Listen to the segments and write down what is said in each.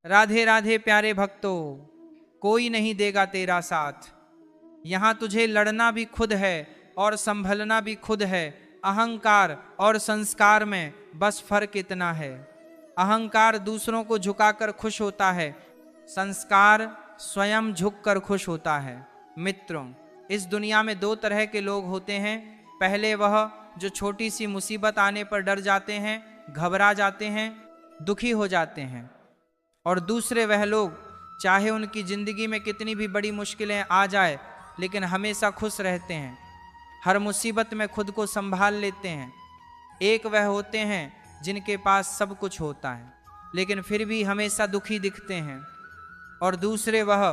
राधे राधे प्यारे भक्तों, कोई नहीं देगा तेरा साथ। यहाँ तुझे लड़ना भी खुद है और संभलना भी खुद है। अहंकार और संस्कार में बस फर्क इतना है। अहंकार दूसरों को झुकाकर खुश होता है, संस्कार स्वयं झुककर खुश होता है। मित्रों, इस दुनिया में दो तरह के लोग होते हैं। पहले वह जो छोटी सी मुसीबत आने पर डर जाते हैं, घबरा जाते हैं, दुखी हो जाते हैं। और दूसरे वह लोग, चाहे उनकी जिंदगी में कितनी भी बड़ी मुश्किलें आ जाए, लेकिन हमेशा खुश रहते हैं, हर मुसीबत में खुद को संभाल लेते हैं। एक वह होते हैं जिनके पास सब कुछ होता है लेकिन फिर भी हमेशा दुखी दिखते हैं, और दूसरे वह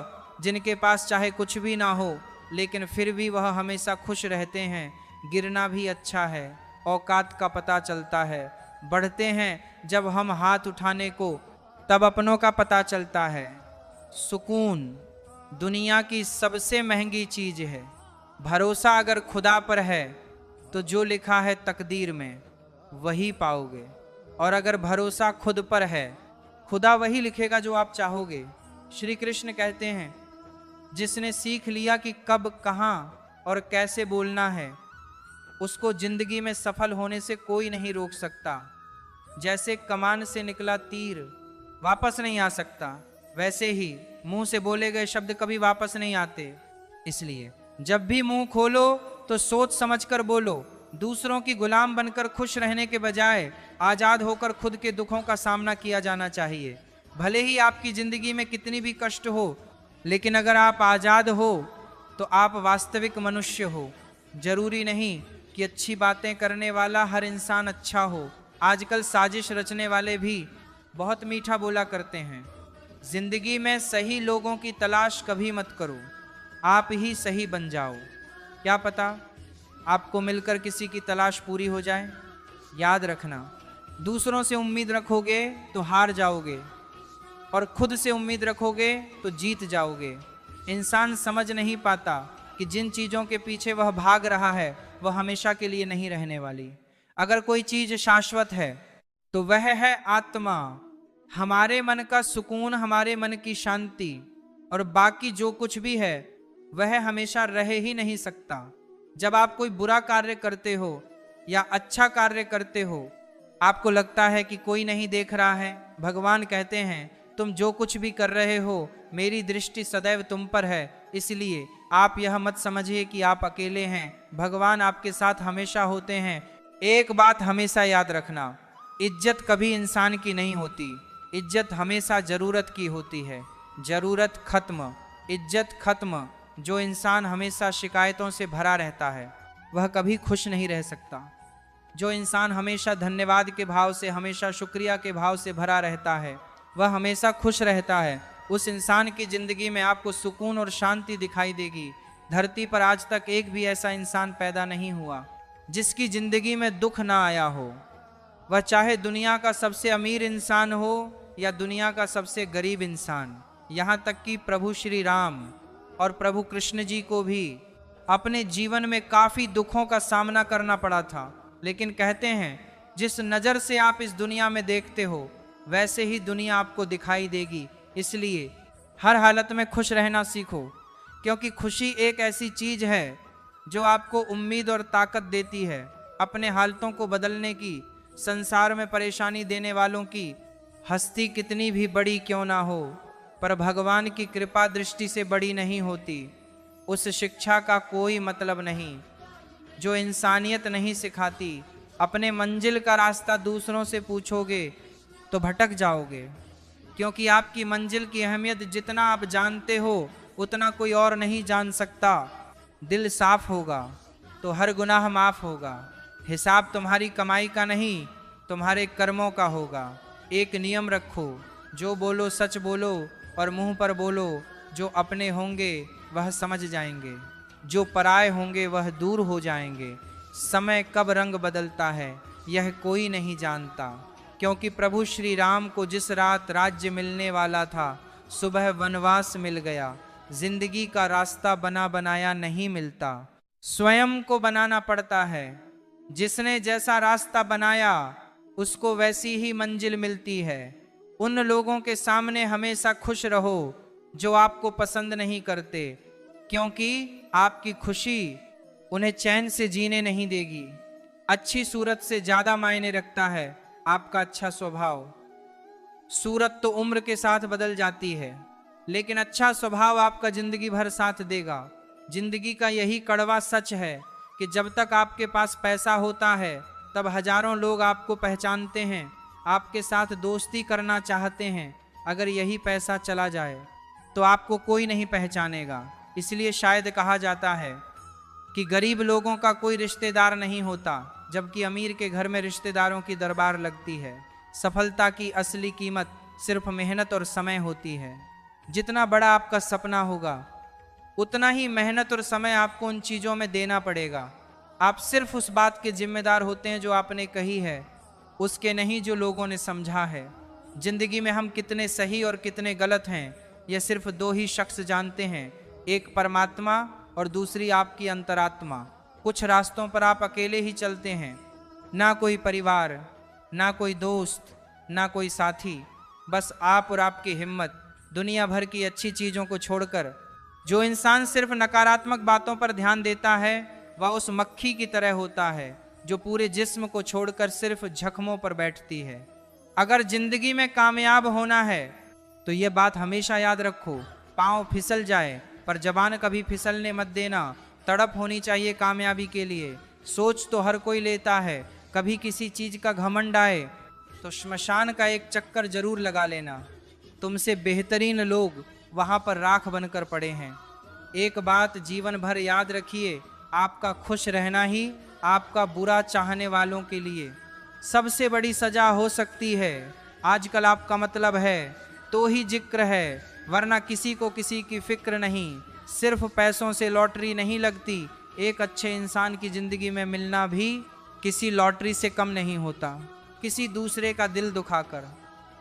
जिनके पास चाहे कुछ भी ना हो लेकिन फिर भी वह हमेशा खुश रहते हैं। गिरना भी अच्छा है, औकात का पता चलता है। बढ़ते हैं जब हम हाथ उठाने को, तब अपनों का पता चलता है। सुकून दुनिया की सबसे महंगी चीज है। भरोसा अगर खुदा पर है तो जो लिखा है तकदीर में वही पाओगे, और अगर भरोसा खुद पर है, खुदा वही लिखेगा जो आप चाहोगे। श्री कृष्ण कहते हैं, जिसने सीख लिया कि कब, कहाँ और कैसे बोलना है, उसको जिंदगी में सफल होने से कोई नहीं रोक सकता। जैसे कमान से निकला तीर वापस नहीं आ सकता, वैसे ही मुंह से बोले गए शब्द कभी वापस नहीं आते। इसलिए जब भी मुंह खोलो तो सोच समझकर बोलो। दूसरों की गुलाम बनकर खुश रहने के बजाय आजाद होकर खुद के दुखों का सामना किया जाना चाहिए। भले ही आपकी जिंदगी में कितनी भी कष्ट हो, लेकिन अगर आप आजाद हो तो आप वास्तविक मनुष्य हो। जरूरी नहीं कि अच्छी बातें करने वाला हर इंसान अच्छा हो। आजकल साजिश रचने वाले भी बहुत मीठा बोला करते हैं। जिंदगी में सही लोगों की तलाश कभी मत करो, आप ही सही बन जाओ। क्या पता आपको मिलकर किसी की तलाश पूरी हो जाए। याद रखना, दूसरों से उम्मीद रखोगे तो हार जाओगे, और खुद से उम्मीद रखोगे तो जीत जाओगे। इंसान समझ नहीं पाता कि जिन चीज़ों के पीछे वह भाग रहा है वह हमेशा के लिए नहीं रहने वाली। अगर कोई चीज़ शाश्वत है तो वह है आत्मा, हमारे मन का सुकून, हमारे मन की शांति। और बाकी जो कुछ भी है वह हमेशा रह ही नहीं सकता। जब आप कोई बुरा कार्य करते हो या अच्छा कार्य करते हो, आपको लगता है कि कोई नहीं देख रहा है। भगवान कहते हैं, तुम जो कुछ भी कर रहे हो मेरी दृष्टि सदैव तुम पर है, इसलिए आप यह मत समझिए कि आप अकेले हैं। भगवान आपके साथ हमेशा होते हैं। एक बात हमेशा याद रखना, इज्जत कभी इंसान की नहीं होती, इज्जत हमेशा जरूरत की होती है। जरूरत खत्म, इज्जत खत्म। जो इंसान हमेशा शिकायतों से भरा रहता है वह कभी खुश नहीं रह सकता। जो इंसान हमेशा धन्यवाद के भाव से, हमेशा शुक्रिया के भाव से भरा रहता है वह हमेशा खुश रहता है। उस इंसान की जिंदगी में आपको सुकून और शांति दिखाई देगी। धरती पर आज तक एक भी ऐसा इंसान पैदा नहीं हुआ जिसकी जिंदगी में दुख ना आया हो। वह चाहे दुनिया का सबसे अमीर इंसान हो या दुनिया का सबसे गरीब इंसान। यहाँ तक कि प्रभु श्री राम और प्रभु कृष्ण जी को भी अपने जीवन में काफ़ी दुखों का सामना करना पड़ा था, लेकिन कहते हैं जिस नज़र से आप इस दुनिया में देखते हो वैसे ही दुनिया आपको दिखाई देगी। इसलिए हर हालत में खुश रहना सीखो, क्योंकि खुशी एक ऐसी चीज़ है जो आपको उम्मीद और ताकत देती है अपने हालतों को बदलने की। संसार में परेशानी देने वालों की हस्ती कितनी भी बड़ी क्यों ना हो, पर भगवान की कृपा दृष्टि से बड़ी नहीं होती। उस शिक्षा का कोई मतलब नहीं जो इंसानियत नहीं सिखाती। अपने मंजिल का रास्ता दूसरों से पूछोगे तो भटक जाओगे, क्योंकि आपकी मंजिल की अहमियत जितना आप जानते हो उतना कोई और नहीं जान सकता। दिल साफ होगा तो हर गुनाह माफ होगा। हिसाब तुम्हारी कमाई का नहीं, तुम्हारे कर्मों का होगा। एक नियम रखो, जो बोलो सच बोलो और मुंह पर बोलो। जो अपने होंगे वह समझ जाएंगे, जो पराए होंगे वह दूर हो जाएंगे। समय कब रंग बदलता है यह कोई नहीं जानता, क्योंकि प्रभु श्री राम को जिस रात राज्य मिलने वाला था सुबह वनवास मिल गया। जिंदगी का रास्ता बना बनाया नहीं मिलता, स्वयं को बनाना पड़ता है। जिसने जैसा रास्ता बनाया उसको वैसी ही मंजिल मिलती है। उन लोगों के सामने हमेशा खुश रहो जो आपको पसंद नहीं करते, क्योंकि आपकी खुशी उन्हें चैन से जीने नहीं देगी। अच्छी सूरत से ज्यादा मायने रखता है आपका अच्छा स्वभाव। सूरत तो उम्र के साथ बदल जाती है, लेकिन अच्छा स्वभाव आपका जिंदगी भर साथ देगा। जिंदगी का यही कड़वा सच है कि जब तक आपके पास पैसा होता है तब हजारों लोग आपको पहचानते हैं, आपके साथ दोस्ती करना चाहते हैं। अगर यही पैसा चला जाए तो आपको कोई नहीं पहचानेगा। इसलिए शायद कहा जाता है कि गरीब लोगों का कोई रिश्तेदार नहीं होता, जबकि अमीर के घर में रिश्तेदारों की दरबार लगती है। सफलता की असली कीमत सिर्फ मेहनत और समय होती है। जितना बड़ा आपका सपना होगा उतना ही मेहनत और समय आपको उन चीज़ों में देना पड़ेगा। आप सिर्फ उस बात के जिम्मेदार होते हैं जो आपने कही है, उसके नहीं जो लोगों ने समझा है। जिंदगी में हम कितने सही और कितने गलत हैं यह सिर्फ दो ही शख्स जानते हैं, एक परमात्मा और दूसरी आपकी अंतरात्मा। कुछ रास्तों पर आप अकेले ही चलते हैं, ना कोई परिवार, ना कोई दोस्त, ना कोई साथी, बस आप और आपकी हिम्मत। दुनिया भर की अच्छी चीज़ों को छोड़कर जो इंसान सिर्फ नकारात्मक बातों पर ध्यान देता है वह उस मक्खी की तरह होता है जो पूरे जिस्म को छोड़कर सिर्फ जख्मों पर बैठती है। अगर जिंदगी में कामयाब होना है तो यह बात हमेशा याद रखो, पाँव फिसल जाए पर जबान कभी फिसलने मत देना। तड़प होनी चाहिए कामयाबी के लिए। सोच तो हर कोई लेता है, कभी किसी चीज़ का घमंड आए तो श्मशान का एक चक्कर जरूर लगा लेना। तुमसे बेहतरीन लोग वहाँ पर राख बनकर पड़े हैं। एक बात जीवन भर याद रखिए, आपका खुश रहना ही आपका बुरा चाहने वालों के लिए सबसे बड़ी सजा हो सकती है। आजकल आपका मतलब है तो ही जिक्र है, वरना किसी को किसी की फिक्र नहीं। सिर्फ पैसों से लॉटरी नहीं लगती, एक अच्छे इंसान की जिंदगी में मिलना भी किसी लॉटरी से कम नहीं होता। किसी दूसरे का दिल दुखाकर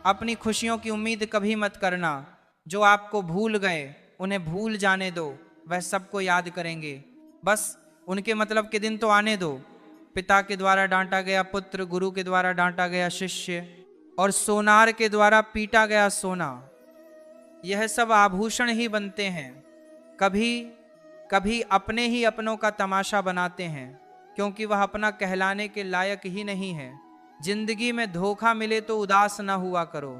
अपनी खुशियों की उम्मीद कभी मत करना। जो आपको भूल गए उन्हें भूल जाने दो, वह सबको याद करेंगे। बस उनके मतलब के दिन तो आने दो। पिता के द्वारा डांटा गया पुत्र, गुरु के द्वारा डांटा गया शिष्य और सोनार के द्वारा पीटा गया सोना, यह सब आभूषण ही बनते हैं। कभी कभी अपने ही अपनों का तमाशा बनाते हैं, क्योंकि वह अपना कहलाने के लायक ही नहीं है। जिंदगी में धोखा मिले तो उदास ना हुआ करो,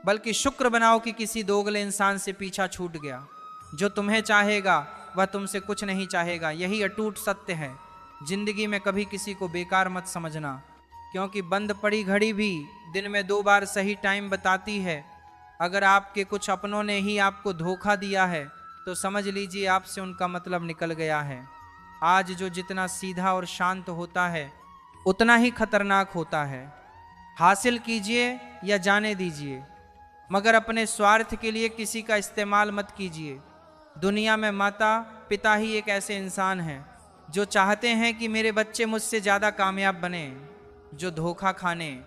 बल्कि शुक्र बनाओ कि किसी दोगले इंसान से पीछा छूट गया। जो तुम्हें चाहेगा वह तुमसे कुछ नहीं चाहेगा, यही अटूट सत्य है। जिंदगी में कभी किसी को बेकार मत समझना, क्योंकि बंद पड़ी घड़ी भी दिन में 2 बार सही टाइम बताती है। अगर आपके कुछ अपनों ने ही आपको धोखा दिया है तो समझ लीजिए आपसे उनका मतलब निकल गया है। आज जो जितना सीधा और शांत होता है उतना ही खतरनाक होता है। हासिल कीजिए या जाने दीजिए, मगर अपने स्वार्थ के लिए किसी का इस्तेमाल मत कीजिए। दुनिया में माता पिता ही एक ऐसे इंसान हैं जो चाहते हैं कि मेरे बच्चे मुझसे ज़्यादा कामयाब बने, जो धोखा खाने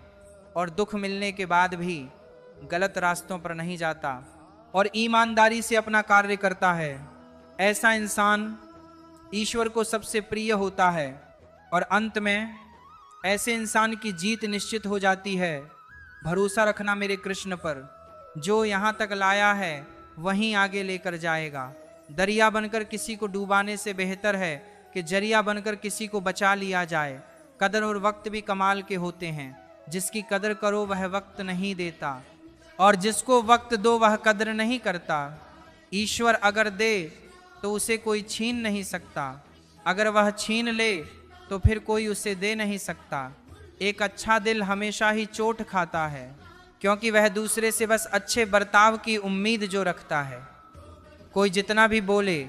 और दुख मिलने के बाद भी गलत रास्तों पर नहीं जाता और ईमानदारी से अपना कार्य करता है। ऐसा इंसान ईश्वर को सबसे प्रिय होता है और अंत में ऐसे इंसान की जीत निश्चित हो जाती है। भरोसा रखना मेरे कृष्ण पर, जो यहाँ तक लाया है वहीं आगे लेकर जाएगा। दरिया बनकर किसी को डूबाने से बेहतर है कि जरिया बनकर किसी को बचा लिया जाए। कदर और वक्त भी कमाल के होते हैं, जिसकी कदर करो वह वक्त नहीं देता और जिसको वक्त दो वह कदर नहीं करता। ईश्वर अगर दे तो उसे कोई छीन नहीं सकता, अगर वह छीन ले तो फिर कोई उसे दे नहीं सकता। एक अच्छा दिल हमेशा ही चोट खाता है, क्योंकि वह दूसरे से बस अच्छे बर्ताव की उम्मीद जो रखता है। कोई जितना भी बोले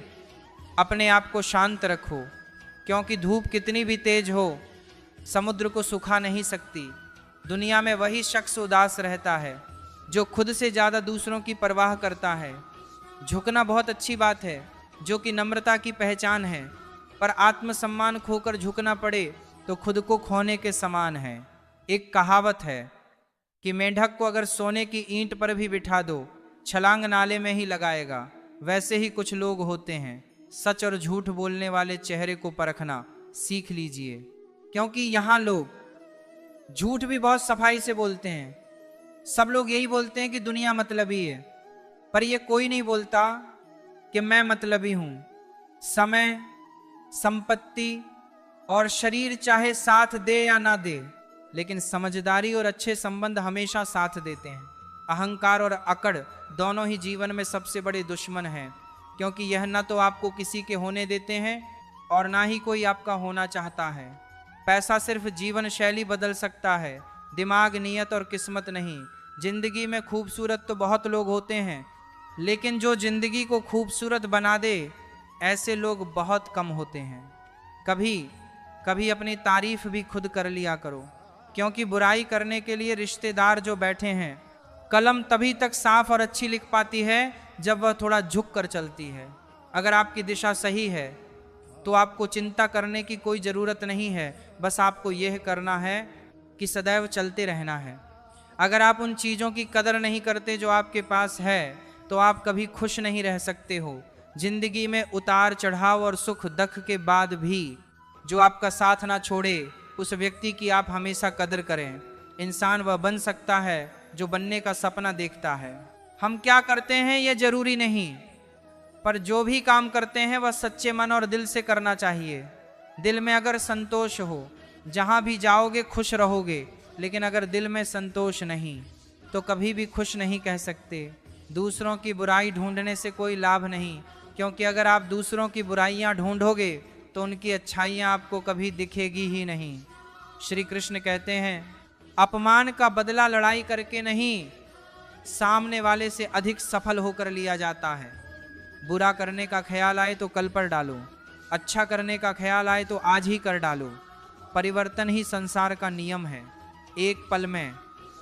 अपने आप को शांत रखो, क्योंकि धूप कितनी भी तेज हो समुद्र को सुखा नहीं सकती। दुनिया में वही शख्स उदास रहता है जो खुद से ज़्यादा दूसरों की परवाह करता है। झुकना बहुत अच्छी बात है, जो कि नम्रता की पहचान है, पर आत्मसम्मान खोकर झुकना पड़े तो खुद को खोने के समान है। एक कहावत है कि मेंढक को अगर सोने की ईंट पर भी बिठा दो छलांग नाले में ही लगाएगा। वैसे ही कुछ लोग होते हैं। सच और झूठ बोलने वाले चेहरे को परखना सीख लीजिए, क्योंकि यहाँ लोग झूठ भी बहुत सफाई से बोलते हैं सब लोग यही बोलते हैं कि दुनिया मतलबी है, पर ये कोई नहीं बोलता कि मैं मतलबी हूं। समय, संपत्ति और शरीर चाहे साथ दे या ना दे, लेकिन समझदारी और अच्छे संबंध हमेशा साथ देते हैं। अहंकार और अकड़ दोनों ही जीवन में सबसे बड़े दुश्मन हैं, क्योंकि यह न तो आपको किसी के होने देते हैं और ना ही कोई आपका होना चाहता है। पैसा सिर्फ जीवन शैली बदल सकता है, दिमाग, नियत और किस्मत नहीं। जिंदगी में खूबसूरत तो बहुत लोग होते हैं, लेकिन जो जिंदगी को खूबसूरत बना दे, ऐसे लोग बहुत कम होते हैं। कभी कभी अपनी तारीफ भी खुद कर लिया करो, क्योंकि बुराई करने के लिए रिश्तेदार जो बैठे हैं, कलम तभी तक साफ और अच्छी लिख पाती है जब वह थोड़ा झुक कर चलती है। अगर आपकी दिशा सही है तो आपको चिंता करने की कोई ज़रूरत नहीं है, बस आपको यह करना है कि सदैव चलते रहना है। अगर आप उन चीज़ों की कदर नहीं करते जो आपके पास है, तो आप कभी खुश नहीं रह सकते हो। जिंदगी में उतार चढ़ाव और सुख दुख के बाद भी जो आपका साथ ना छोड़े, उस व्यक्ति की आप हमेशा कदर करें। इंसान वह बन सकता है जो बनने का सपना देखता है। हम क्या करते हैं ये जरूरी नहीं, पर जो भी काम करते हैं वह सच्चे मन और दिल से करना चाहिए। दिल में अगर संतोष हो, जहाँ भी जाओगे खुश रहोगे, लेकिन अगर दिल में संतोष नहीं तो कभी भी खुश नहीं कह सकते। दूसरों की बुराई ढूंढने से कोई लाभ नहीं, क्योंकि अगर आप दूसरों की बुराइयां ढूंढोगे तो उनकी अच्छाइयां आपको कभी दिखेगी ही नहीं। श्री कृष्ण कहते हैं, अपमान का बदला लड़ाई करके नहीं, सामने वाले से अधिक सफल होकर लिया जाता है। बुरा करने का ख्याल आए तो कल पर डालो, अच्छा करने का ख्याल आए तो आज ही कर डालो। परिवर्तन ही संसार का नियम है। एक पल में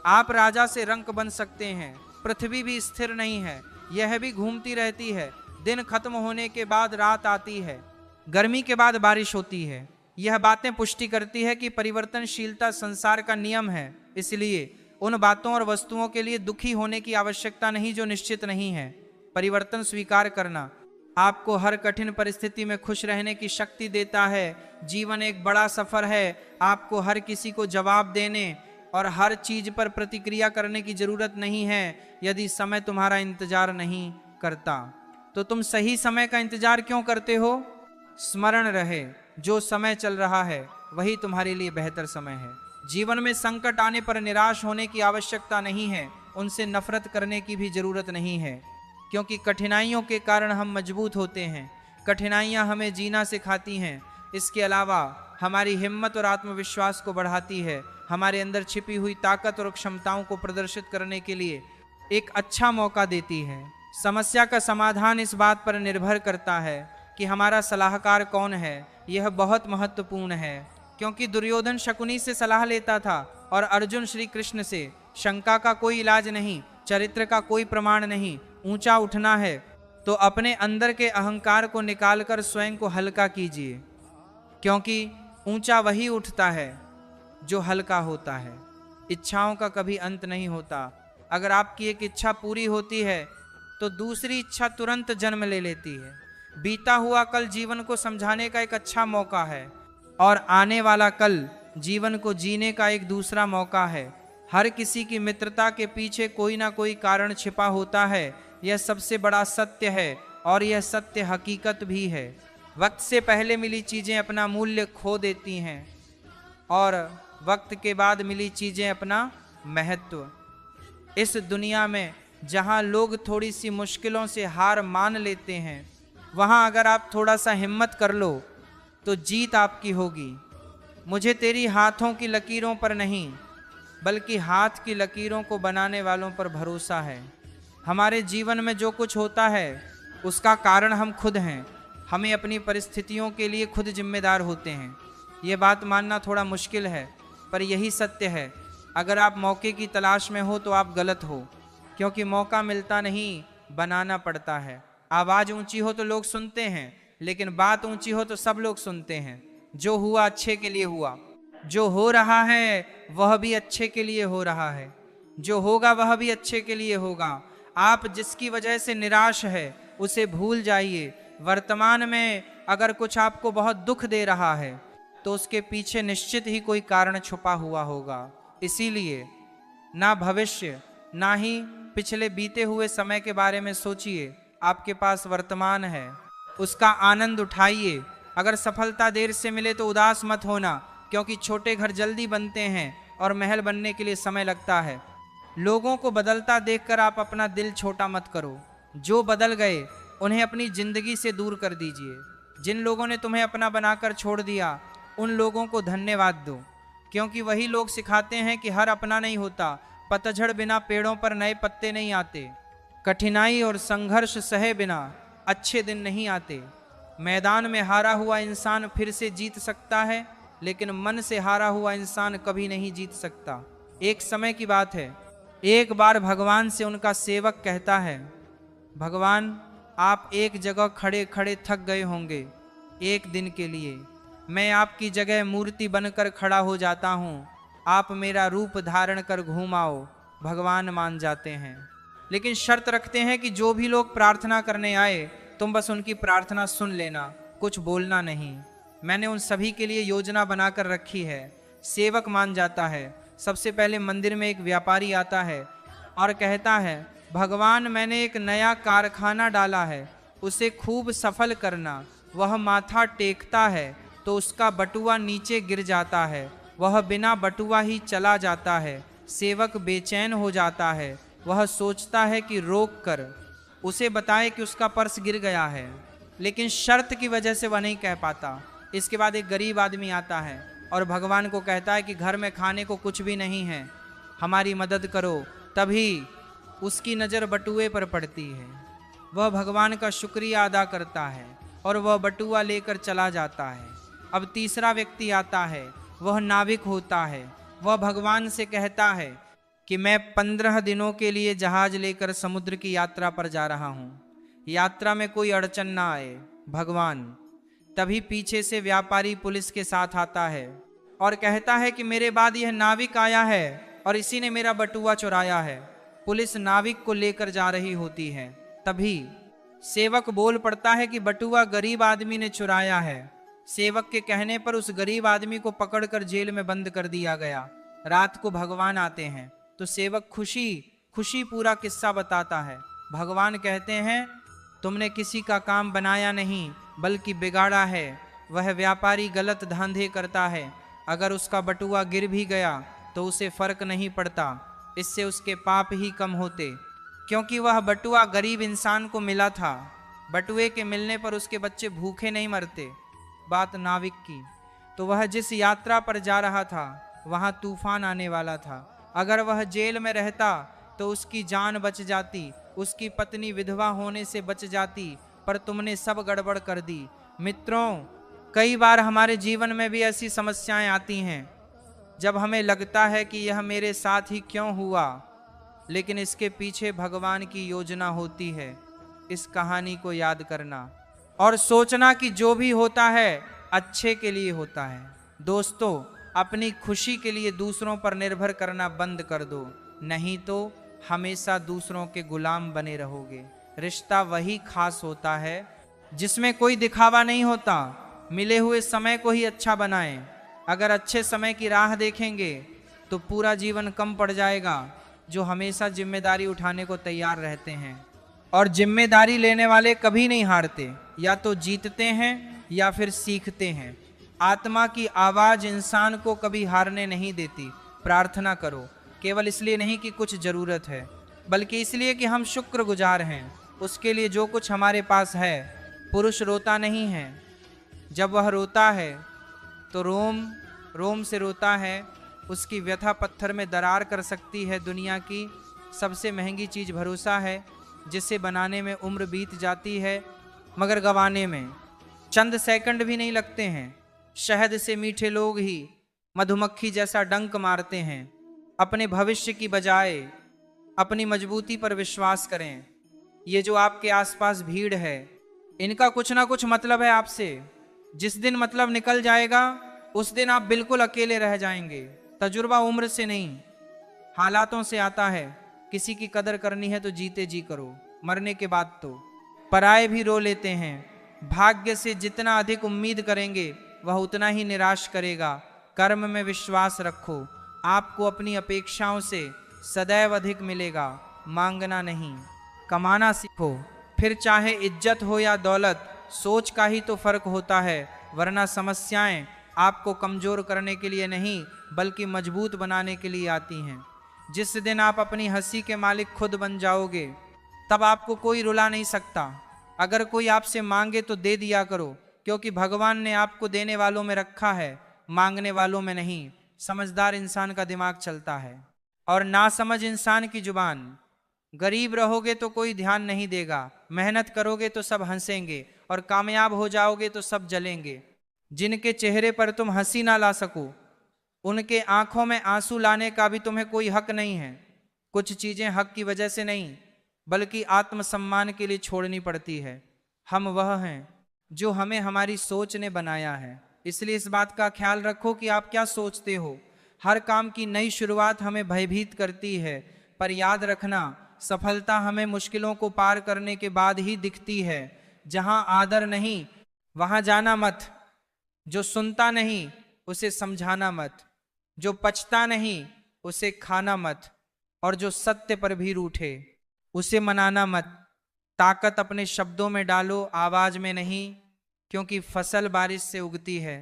आप राजा से रंक बन सकते हैं। पृथ्वी भी स्थिर नहीं है, यह भी घूमती रहती है। दिन खत्म होने के बाद रात आती है, गर्मी के बाद बारिश होती है। यह बातें पुष्टि करती है कि परिवर्तनशीलता संसार का नियम है। इसलिए उन बातों और वस्तुओं के लिए दुखी होने की आवश्यकता नहीं जो निश्चित नहीं है। परिवर्तन स्वीकार करना आपको हर कठिन परिस्थिति में खुश रहने की शक्ति देता है। जीवन एक बड़ा सफर है, आपको हर किसी को जवाब देने और हर चीज पर प्रतिक्रिया करने की जरूरत नहीं है। यदि समय तुम्हारा इंतजार नहीं करता तो तुम सही समय का इंतजार क्यों करते हो? स्मरण रहे, जो समय चल रहा है वही तुम्हारे लिए बेहतर समय है। जीवन में संकट आने पर निराश होने की आवश्यकता नहीं है, उनसे नफरत करने की भी जरूरत नहीं है, क्योंकि कठिनाइयों के कारण हम मजबूत होते हैं। कठिनाइयां हमें जीना सिखाती हैं। इसके अलावा हमारी हिम्मत और आत्मविश्वास को बढ़ाती है, हमारे अंदर छिपी हुई ताकत और क्षमताओं को प्रदर्शित करने के लिए एक अच्छा मौका देती है। समस्या का समाधान इस बात पर निर्भर करता है कि हमारा सलाहकार कौन है। यह बहुत महत्वपूर्ण है, क्योंकि दुर्योधन शकुनी से सलाह लेता था और अर्जुन श्री कृष्ण से। शंका का कोई इलाज नहीं, चरित्र का कोई प्रमाण नहीं। ऊंचा उठना है तो अपने अंदर के अहंकार को निकालकर स्वयं को हल्का कीजिए, क्योंकि ऊंचा वही उठता है जो हल्का होता है। इच्छाओं का कभी अंत नहीं होता। अगर आपकी एक इच्छा पूरी होती है तो दूसरी इच्छा तुरंत जन्म ले लेती है। बीता हुआ कल जीवन को समझाने का एक अच्छा मौका है, और आने वाला कल जीवन को जीने का एक दूसरा मौका है। हर किसी की मित्रता के पीछे कोई ना कोई कारण छिपा होता है, यह सबसे बड़ा सत्य है, और यह सत्य हकीकत भी है। वक्त से पहले मिली चीज़ें अपना मूल्य खो देती हैं, और वक्त के बाद मिली चीज़ें अपना महत्व। इस दुनिया में जहाँ लोग थोड़ी सी मुश्किलों से हार मान लेते हैं, वहाँ अगर आप थोड़ा सा हिम्मत कर लो तो जीत आपकी होगी। मुझे तेरी हाथों की लकीरों पर नहीं, बल्कि हाथ की लकीरों को बनाने वालों पर भरोसा है। हमारे जीवन में जो कुछ होता है उसका कारण हम खुद हैं। हमें अपनी परिस्थितियों के लिए खुद जिम्मेदार होते हैं। ये बात मानना थोड़ा मुश्किल है, पर यही सत्य है। अगर आप मौके की तलाश में हो तो आप गलत हो, क्योंकि मौका मिलता नहीं, बनाना पड़ता है। आवाज़ ऊंची हो तो लोग सुनते हैं, लेकिन बात ऊंची हो तो सब लोग सुनते हैं। जो हुआ अच्छे के लिए हुआ, जो हो रहा है वह भी अच्छे के लिए हो रहा है, जो होगा वह भी अच्छे के लिए होगा। आप जिसकी वजह से निराश है उसे भूल जाइए। वर्तमान में अगर कुछ आपको बहुत दुख दे रहा है तो उसके पीछे निश्चित ही कोई कारण छुपा हुआ होगा। इसीलिए ना भविष्य ना ही पिछले बीते हुए समय के बारे में सोचिए। आपके पास वर्तमान है, उसका आनंद उठाइए। अगर सफलता देर से मिले तो उदास मत होना, क्योंकि छोटे घर जल्दी बनते हैं और महल बनने के लिए समय लगता है। लोगों को बदलता देखकर आप अपना दिल छोटा मत करो। जो बदल गए उन्हें अपनी जिंदगी से दूर कर दीजिए। जिन लोगों ने तुम्हें अपना बनाकर छोड़ दिया, उन लोगों को धन्यवाद दो, क्योंकि वही लोग सिखाते हैं कि हर अपना नहीं होता। पतझड़ बिना पेड़ों पर नए पत्ते नहीं आते। कठिनाई और संघर्ष सहे बिना अच्छे दिन नहीं आते। मैदान में हारा हुआ इंसान फिर से जीत सकता है, लेकिन मन से हारा हुआ इंसान कभी नहीं जीत सकता। एक समय की बात है, एक बार भगवान से उनका सेवक कहता है, भगवान, आप एक जगह खड़े खड़े थक गए होंगे। एक दिन के लिए मैं आपकी जगह मूर्ति बनकर खड़ा हो जाता हूँ। आप मेरा रूप धारण कर घूमाओ। भगवान मान जाते हैं, लेकिन शर्त रखते हैं कि जो भी लोग प्रार्थना करने आए, तुम बस उनकी प्रार्थना सुन लेना, कुछ बोलना नहीं। मैंने उन सभी के लिए योजना बनाकर रखी है। सेवक मान जाता है। सबसे पहले मंदिर में एक व्यापारी आता है और कहता है, भगवान, मैंने एक नया कारखाना डाला है, उसे खूब सफल करना। वह माथा टेकता है तो उसका बटुआ नीचे गिर जाता है। वह बिना बटुआ ही चला जाता है। सेवक बेचैन हो जाता है। वह सोचता है कि रोक कर उसे बताए कि उसका पर्स गिर गया है, लेकिन शर्त की वजह से वह नहीं कह पाता। इसके बाद एक गरीब आदमी आता है और भगवान को कहता है कि घर में खाने को कुछ भी नहीं है, हमारी मदद करो। तभी उसकी नज़र बटुए पर पड़ती है। वह भगवान का शुक्रिया अदा करता है और वह बटुआ लेकर चला जाता है। अब तीसरा व्यक्ति आता है, वह नाविक होता है। वह भगवान से कहता है कि मैं 15 दिनों के लिए जहाज लेकर समुद्र की यात्रा पर जा रहा हूँ, यात्रा में कोई अड़चन ना आए भगवान। तभी पीछे से व्यापारी पुलिस के साथ आता है और कहता है कि मेरे बाद यह नाविक आया है और इसी ने मेरा बटुआ चुराया है। पुलिस नाविक को लेकर जा रही होती है। तभी सेवक बोल पड़ता है कि बटुआ गरीब आदमी ने चुराया है। सेवक के कहने पर उस गरीब आदमी को पकड़कर जेल में बंद कर दिया गया। रात को भगवान आते हैं तो सेवक खुशी खुशी पूरा किस्सा बताता है। भगवान कहते हैं, तुमने किसी का काम बनाया नहीं बल्कि बिगाड़ा है। वह व्यापारी गलत धंधे करता है, अगर उसका बटुआ गिर भी गया तो उसे फर्क नहीं पड़ता, इससे उसके पाप ही कम होते, क्योंकि वह बटुआ गरीब इंसान को मिला था। बटुए के मिलने पर उसके बच्चे भूखे नहीं मरते। बात नाविक की, तो वह जिस यात्रा पर जा रहा था वहां तूफान आने वाला था। अगर वह जेल में रहता तो उसकी जान बच जाती, उसकी पत्नी विधवा होने से बच जाती, पर तुमने सब गड़बड़ कर दी। मित्रों, कई बार हमारे जीवन में भी ऐसी समस्याएं आती हैं जब हमें लगता है कि यह मेरे साथ ही क्यों हुआ, लेकिन इसके पीछे भगवान की योजना होती है। इस कहानी को याद करना और सोचना कि जो भी होता है अच्छे के लिए होता है। दोस्तों, अपनी खुशी के लिए दूसरों पर निर्भर करना बंद कर दो, नहीं तो हमेशा दूसरों के गुलाम बने रहोगे। रिश्ता वही खास होता है जिसमें कोई दिखावा नहीं होता। मिले हुए समय को ही अच्छा बनाएं। अगर अच्छे समय की राह देखेंगे तो पूरा जीवन कम पड़ जाएगा। जो हमेशा जिम्मेदारी उठाने को तैयार रहते हैं और जिम्मेदारी लेने वाले कभी नहीं हारते, या तो जीतते हैं या फिर सीखते हैं। आत्मा की आवाज इंसान को कभी हारने नहीं देती। प्रार्थना करो, केवल इसलिए नहीं कि कुछ जरूरत है, बल्कि इसलिए कि हम शुक्रगुजार हैं उसके लिए जो कुछ हमारे पास है। पुरुष रोता नहीं है, जब वह रोता है तो रोम रोम से रोता है। उसकी व्यथा पत्थर में दरार कर सकती है। दुनिया की सबसे महंगी चीज़ भरोसा है, जिसे बनाने में उम्र बीत जाती है मगर गंवाने में चंद सेकंड भी नहीं लगते हैं। शहद से मीठे लोग ही मधुमक्खी जैसा डंक मारते हैं। अपने भविष्य की बजाय अपनी मजबूती पर विश्वास करें। ये जो आपके आसपास भीड़ है, इनका कुछ ना कुछ मतलब है आपसे। जिस दिन मतलब निकल जाएगा उस दिन आप बिल्कुल अकेले रह जाएंगे। तजुर्बा उम्र से नहीं, हालातों से आता है। किसी की कदर करनी है तो जीते जी करो, मरने के बाद तो पराए भी रो लेते हैं। भाग्य से जितना अधिक उम्मीद करेंगे वह उतना ही निराश करेगा। कर्म में विश्वास रखो। आपको अपनी अपेक्षाओं से सदैव अधिक मिलेगा, मांगना नहीं। कमाना सीखो, फिर चाहे इज्जत हो या दौलत, सोच का ही तो फर्क होता है, वरना समस्याएं आपको कमजोर करने के लिए नहीं बल्कि मजबूत बनाने के लिए आती हैं। जिस दिन आप अपनी हंसी के मालिक खुद बन जाओगे, तब आपको कोई रुला नहीं सकता। अगर कोई आपसे मांगे तो दे दिया करो, क्योंकि भगवान ने आपको देने वालों में रखा है, मांगने वालों में नहीं। समझदार इंसान का दिमाग चलता है और नासमझ इंसान की जुबान। गरीब रहोगे तो कोई ध्यान नहीं देगा, मेहनत करोगे तो सब हंसेंगे और कामयाब हो जाओगे तो सब जलेंगे। जिनके चेहरे पर तुम हंसी ना ला सको, उनके आंखों में आंसू लाने का भी तुम्हें कोई हक नहीं है। कुछ चीजें हक की वजह से नहीं बल्कि आत्मसम्मान के लिए छोड़नी पड़ती है। हम वह हैं जो हमें हमारी सोच ने बनाया है, इसलिए इस बात का ख्याल रखो कि आप क्या सोचते हो। हर काम की नई शुरुआत हमें भयभीत करती है, पर याद रखना सफलता हमें मुश्किलों को पार करने के बाद ही दिखती है। जहां आदर नहीं वहां जाना मत, जो सुनता नहीं उसे समझाना मत, जो पचता नहीं उसे खाना मत, और जो सत्य पर भी रूठे उसे मनाना मत। ताकत अपने शब्दों में डालो, आवाज में नहीं, क्योंकि फसल बारिश से उगती है,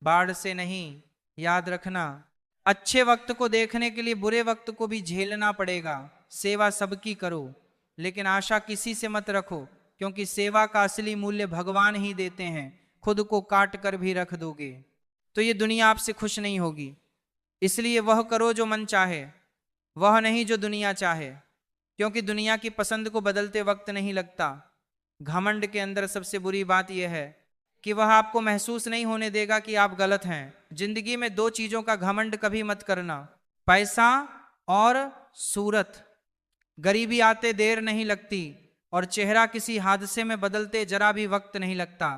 बाढ़ से नहीं। याद रखना, अच्छे वक्त को देखने के लिए बुरे वक्त को भी झेलना पड़ेगा। सेवा सबकी करो, लेकिन आशा किसी से मत रखो, क्योंकि सेवा का असली मूल्य भगवान ही देते हैं। खुद को काट कर भी रख दोगे तो ये दुनिया आपसे खुश नहीं होगी। इसलिए वह करो जो मन चाहे, वह नहीं जो दुनिया चाहे, क्योंकि दुनिया की पसंद को बदलते वक्त नहीं लगता। घमंड के अंदर सबसे बुरी बात यह है कि वह आपको महसूस नहीं होने देगा कि आप गलत हैं। जिंदगी में दो चीजों का घमंड कभी मत करना, पैसा और सूरत। गरीबी आते देर नहीं लगती और चेहरा किसी हादसे में बदलते जरा भी वक्त नहीं लगता।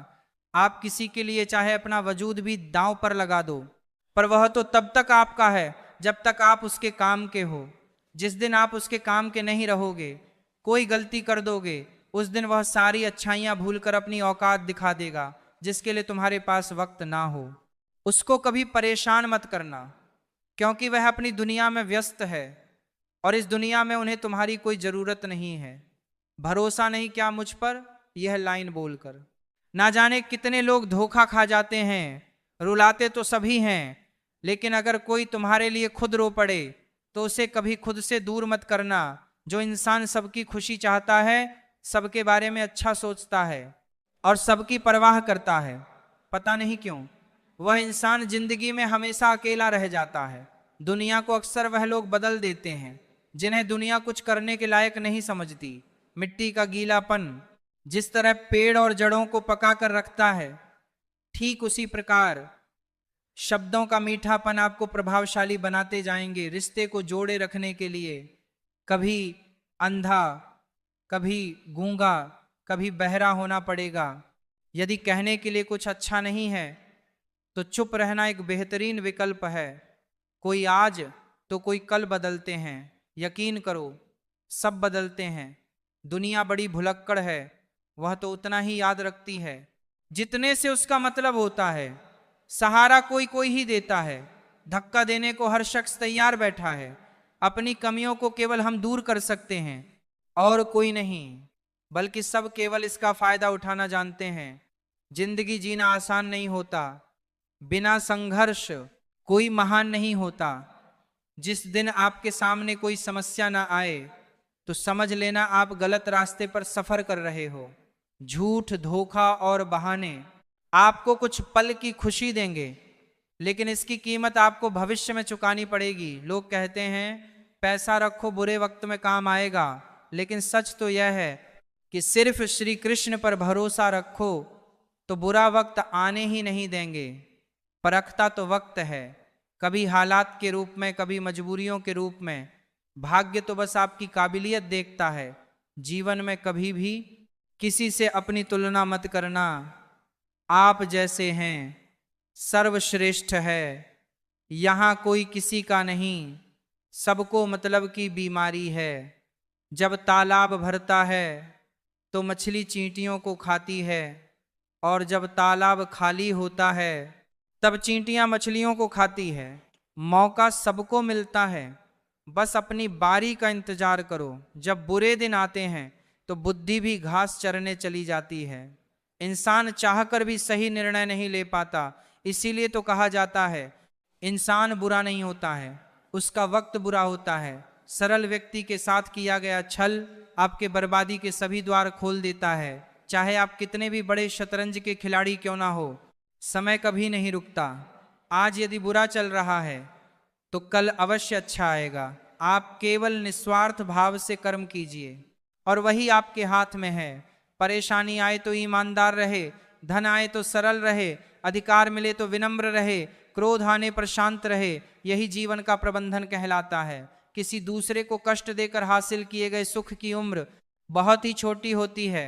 आप किसी के लिए चाहे अपना वजूद भी दांव पर लगा दो, पर वह तो तब तक आपका है जब तक आप उसके काम के हो। जिस दिन आप उसके काम के नहीं रहोगे, कोई गलती कर दोगे, उस दिन वह सारी अच्छाइयां भूलकर अपनी औकात दिखा देगा जिसके लिए तुम्हारे पास वक्त ना हो। उसको कभी परेशान मत करना, क्योंकि वह अपनी दुनिया में व्यस्त है और इस दुनिया में उन्हें तुम्हारी कोई जरूरत नहीं है। भरोसा नहीं क्या मुझ पर, यह लाइन बोलकर ना जाने कितने लोग धोखा खा जाते हैं। रुलाते तो सभी हैं, लेकिन अगर कोई तुम्हारे लिए खुद रो पड़े तो उसे कभी खुद से दूर मत करना। जो इंसान सबकी खुशी चाहता है, सबके बारे में अच्छा सोचता है और सबकी परवाह करता है, पता नहीं क्यों वह इंसान जिंदगी में हमेशा अकेला रह जाता है। दुनिया को अक्सर वह लोग बदल देते हैं जिन्हें दुनिया कुछ करने के लायक नहीं समझती। मिट्टी का गीलापन जिस तरह पेड़ और जड़ों को पका कर रखता है, ठीक उसी प्रकार शब्दों का मीठापन आपको प्रभावशाली बनाते जाएंगे। रिश्ते को जोड़े रखने के लिए कभी अंधा, कभी गूंगा, कभी बहरा होना पड़ेगा। यदि कहने के लिए कुछ अच्छा नहीं है तो चुप रहना एक बेहतरीन विकल्प है। कोई आज तो कोई कल बदलते हैं, यकीन करो सब बदलते हैं। दुनिया बड़ी भुलक्कड़ है, वह तो उतना ही याद रखती है जितने से उसका मतलब होता है। सहारा कोई कोई ही देता है, धक्का देने को हर शख्स तैयार बैठा है। अपनी कमियों को केवल हम दूर कर सकते हैं और कोई नहीं, बल्कि सब केवल इसका फायदा उठाना जानते हैं। जिंदगी जीना आसान नहीं होता, बिना संघर्ष कोई महान नहीं होता। जिस दिन आपके सामने कोई समस्या ना आए तो समझ लेना आप गलत रास्ते पर सफर कर रहे हो। झूठ, धोखा और बहाने आपको कुछ पल की खुशी देंगे, लेकिन इसकी कीमत आपको भविष्य में चुकानी पड़ेगी। लोग कहते हैं पैसा रखो बुरे वक्त में काम आएगा, लेकिन सच तो यह है कि सिर्फ श्री कृष्ण पर भरोसा रखो तो बुरा वक्त आने ही नहीं देंगे। परखता तो वक्त है, कभी हालात के रूप में, कभी मजबूरियों के रूप में। भाग्य तो बस आपकी काबिलियत देखता है। जीवन में कभी भी किसी से अपनी तुलना मत करना। आप जैसे हैं सर्वश्रेष्ठ है, यहाँ कोई किसी का नहीं, सबको मतलब की बीमारी है। जब तालाब भरता है तो मछली चींटियों को खाती है, और जब तालाब खाली होता है तब चींटियां मछलियों को खाती है। मौका सबको मिलता है, बस अपनी बारी का इंतजार करो। जब बुरे दिन आते हैं तो बुद्धि भी घास चरने चली जाती है। इंसान चाहकर भी सही निर्णय नहीं ले पाता, इसीलिए तो कहा जाता है इंसान बुरा नहीं होता है, उसका वक्त बुरा होता है। सरल व्यक्ति के साथ किया गया छल आपके बर्बादी के सभी द्वार खोल देता है। चाहे आप कितने भी बड़े शतरंज के खिलाड़ी क्यों ना हो, समय कभी नहीं रुकता। आज यदि बुरा चल रहा है तो कल अवश्य अच्छा आएगा। आप केवल निस्वार्थ भाव से कर्म कीजिए और वही आपके हाथ में है। परेशानी आए तो ईमानदार रहे, धन आए तो सरल रहे, अधिकार मिले तो विनम्र रहे, क्रोध आने पर शांत रहे। यही जीवन का प्रबंधन कहलाता है। किसी दूसरे को कष्ट देकर हासिल किए गए सुख की उम्र बहुत ही छोटी होती है।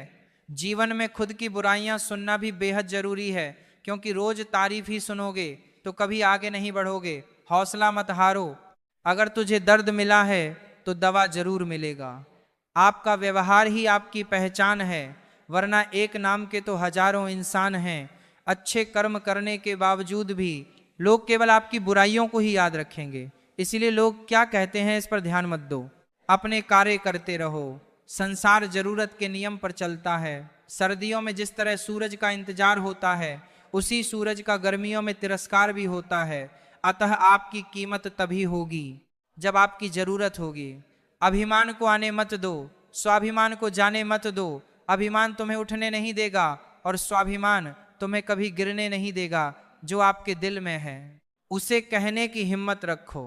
जीवन में खुद की बुराइयां सुनना भी बेहद जरूरी है, क्योंकि रोज तारीफ ही सुनोगे तो कभी आगे नहीं बढ़ोगे। हौसला मत हारो। अगर तुझे दर्द मिला है तो दवा जरूर मिलेगा। आपका व्यवहार ही आपकी पहचान है, वरना एक नाम के तो हजारों इंसान हैं। अच्छे कर्म करने के बावजूद भी लोग केवल आपकी बुराइयों को ही याद रखेंगे। इसीलिए लोग क्या कहते हैं इस पर ध्यान मत दो, अपने कार्य करते रहो। संसार जरूरत के नियम पर चलता है। सर्दियों में जिस तरह सूरज का इंतजार होता है, उसी सूरज का गर्मियों में तिरस्कार भी होता है। अतः आपकी कीमत तभी होगी जब आपकी जरूरत होगी। अभिमान को आने मत दो, स्वाभिमान को जाने मत दो। अभिमान तुम्हें उठने नहीं देगा और स्वाभिमान तुम्हें कभी गिरने नहीं देगा। जो आपके दिल में है उसे कहने की हिम्मत रखो,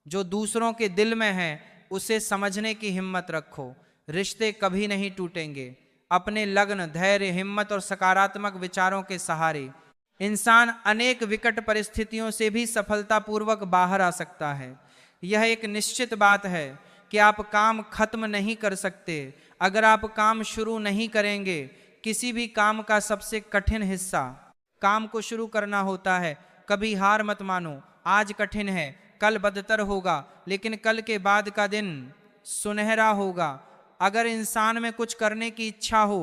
जो दूसरों के दिल में है उसे समझने की हिम्मत रखो। रिश्ते कभी नहीं टूटेंगे। अपने लगन, धैर्य, हिम्मत और सकारात्मक विचारों के सहारे इंसान अनेक विकट परिस्थितियों से भी सफलतापूर्वक बाहर आ सकता है। यह एक निश्चित बात है कि आप काम खत्म नहीं कर सकते अगर आप काम शुरू नहीं करेंगे। किसी भी काम का सबसे कठिन हिस्सा काम को शुरू करना होता है। कभी हार मत मानो। आज कठिन है, कल बदतर होगा, लेकिन कल के बाद का दिन सुनहरा होगा। अगर इंसान में कुछ करने की इच्छा हो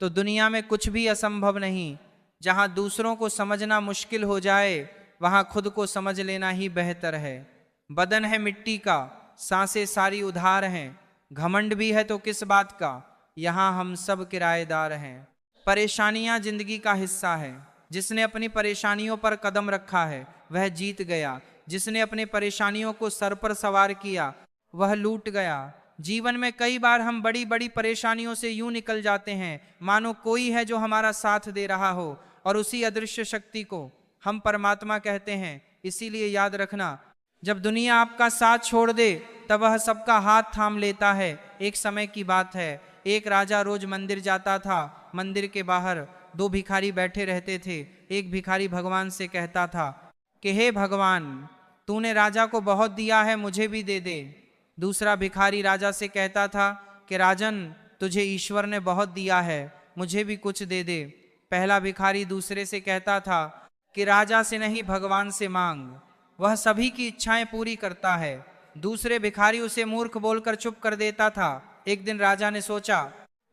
तो दुनिया में कुछ भी असंभव नहीं। जहां दूसरों को समझना मुश्किल हो जाए, वहां खुद को समझ लेना ही बेहतर है। बदन है मिट्टी का, सांसें सारी उधार हैं। घमंड भी है तो किस बात का, यहां हम सब किराएदार हैं। परेशानियां जिंदगी का हिस्सा है। जिसने अपनी परेशानियों पर कदम रखा है वह जीत गया। जिसने अपने परेशानियों को सर पर सवार किया वह लूट गया। जीवन में कई बार हम बड़ी बड़ी परेशानियों से यूं निकल जाते हैं मानो कोई है जो हमारा साथ दे रहा हो, और उसी अदृश्य शक्ति को हम परमात्मा कहते हैं। इसीलिए याद रखना, जब दुनिया आपका साथ छोड़ दे तब वह सबका हाथ थाम लेता है। एक समय की बात है, एक राजा रोज मंदिर जाता था। मंदिर के बाहर दो भिखारी बैठे रहते थे। एक भिखारी भगवान से कहता था कि हे भगवान, तूने राजा को बहुत दिया है, मुझे भी दे दे। दूसरा भिखारी राजा से कहता था कि राजन, तुझे ईश्वर ने बहुत दिया है, मुझे भी कुछ दे दे। पहला भिखारी दूसरे से कहता था कि राजा से नहीं, भगवान से मांग, वह सभी की इच्छाएं पूरी करता है। दूसरे भिखारी उसे मूर्ख बोलकर चुप कर देता था। एक दिन राजा ने सोचा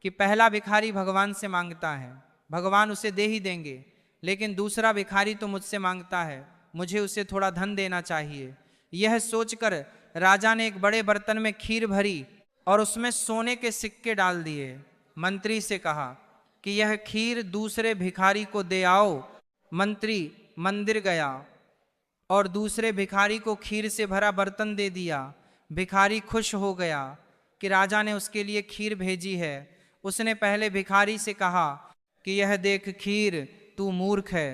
कि पहला भिखारी भगवान से मांगता है, भगवान उसे दे ही देंगे, लेकिन दूसरा भिखारी तो मुझसे मांगता है, मुझे उसे थोड़ा धन देना चाहिए। यह सोचकर राजा ने एक बड़े बर्तन में खीर भरी और उसमें सोने के सिक्के डाल दिए। मंत्री से कहा कि यह खीर दूसरे भिखारी को दे आओ। मंत्री मंदिर गया और दूसरे भिखारी को खीर से भरा बर्तन दे दिया। भिखारी खुश हो गया कि राजा ने उसके लिए खीर भेजी है। उसने पहले भिखारी से कहा कि यह देख खीर, तू मूर्ख है,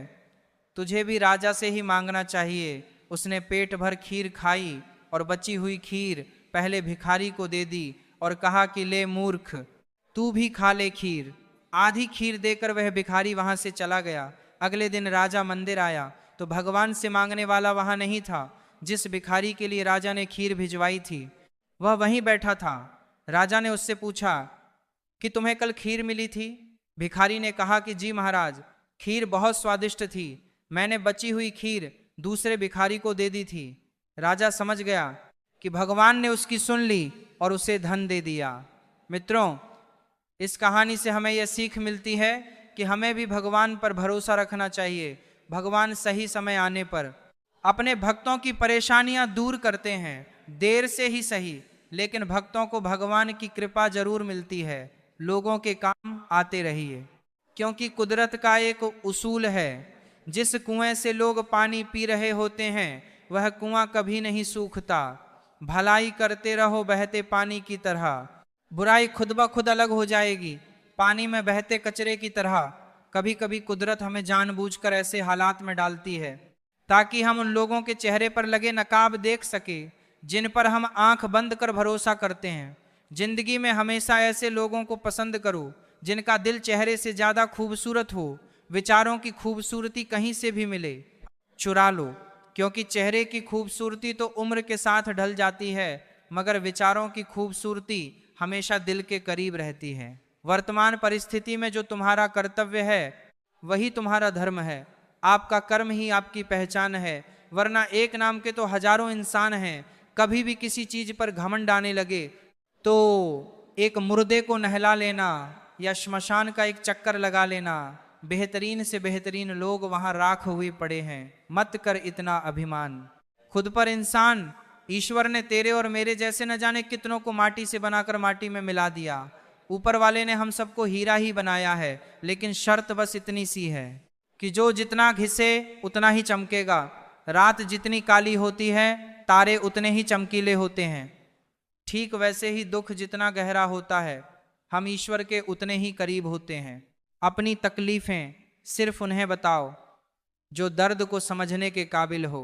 तुझे भी राजा से ही मांगना चाहिए। उसने पेट भर खीर खाई और बची हुई खीर पहले भिखारी को दे दी और कहा कि ले मूर्ख, तू भी खा ले खीर। आधी खीर देकर वह भिखारी वहां से चला गया। अगले दिन राजा मंदिर आया तो भगवान से मांगने वाला वहां नहीं था। जिस भिखारी के लिए राजा ने खीर भिजवाई थी वह वहीं बैठा था। राजा ने उससे पूछा कि तुम्हें कल खीर मिली थी? भिखारी ने कहा कि जी महाराज, खीर बहुत स्वादिष्ट थी, मैंने बची हुई खीर दूसरे भिखारी को दे दी थी। राजा समझ गया कि भगवान ने उसकी सुन ली और उसे धन दे दिया। मित्रों, इस कहानी से हमें यह सीख मिलती है कि हमें भी भगवान पर भरोसा रखना चाहिए। भगवान सही समय आने पर अपने भक्तों की परेशानियां दूर करते हैं। देर से ही सही, लेकिन भक्तों को भगवान की कृपा जरूर मिलती है। लोगों के काम आते रहिए, क्योंकि कुदरत का एक उसूल है, जिस कुएं से लोग पानी पी रहे होते हैं वह कुआं कभी नहीं सूखता। भलाई करते रहो बहते पानी की तरह, बुराई खुद ब खुद अलग हो जाएगी, पानी में बहते कचरे की तरह। कभी कभी कुदरत हमें जानबूझकर ऐसे हालात में डालती है ताकि हम उन लोगों के चेहरे पर लगे नकाब देख सके जिन पर हम आंख बंद कर भरोसा करते हैं। जिंदगी में हमेशा ऐसे लोगों को पसंद करो जिनका दिल चेहरे से ज्यादा खूबसूरत हो। विचारों की खूबसूरती कहीं से भी मिले चुरा लो, क्योंकि चेहरे की खूबसूरती तो उम्र के साथ ढल जाती है, मगर विचारों की खूबसूरती हमेशा दिल के करीब रहती है। वर्तमान परिस्थिति में जो तुम्हारा कर्तव्य है वही तुम्हारा धर्म है। आपका कर्म ही आपकी पहचान है, वरना एक नाम के तो हजारों इंसान हैं। कभी भी किसी चीज पर घमंड आने लगे तो एक मुर्दे को नहला लेना या श्मशान का एक चक्कर लगा लेना। बेहतरीन से बेहतरीन लोग वहां राख हुए पड़े हैं। मत कर इतना अभिमान खुद पर इंसान। ईश्वर ने तेरे और मेरे जैसे न जाने कितनों को माटी से बनाकर माटी में मिला दिया। ऊपर वाले ने हम सबको हीरा ही बनाया है, लेकिन शर्त बस इतनी सी है कि जो जितना घिसे उतना ही चमकेगा। रात जितनी काली होती है तारे उतने ही चमकीले होते हैं। ठीक वैसे ही दुख जितना गहरा होता है हम ईश्वर के उतने ही करीब होते हैं। अपनी तकलीफें सिर्फ उन्हें बताओ जो दर्द को समझने के काबिल हो,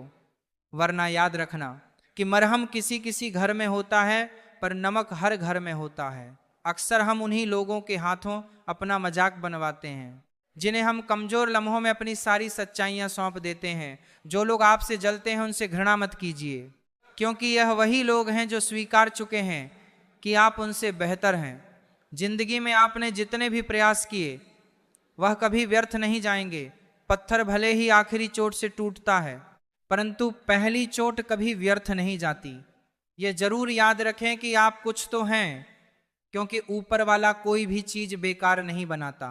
वरना याद रखना कि मरहम किसी किसी घर में होता है पर नमक हर घर में होता है। अक्सर हम उन्हीं लोगों के हाथों अपना मजाक बनवाते हैं जिन्हें हम कमजोर लम्हों में अपनी सारी सच्चाइयां सौंप देते हैं। जो लोग आपसे जलते हैं उनसे घृणा मत कीजिए, क्योंकि यह वही लोग हैं जो स्वीकार चुके हैं कि आप उनसे बेहतर हैं। जिंदगी में आपने जितने भी प्रयास किए वह कभी व्यर्थ नहीं जाएंगे। पत्थर भले ही आखिरी चोट से टूटता है, परंतु पहली चोट कभी व्यर्थ नहीं जाती। यह जरूर याद रखें कि आप कुछ तो हैं, क्योंकि ऊपर वाला कोई भी चीज बेकार नहीं बनाता।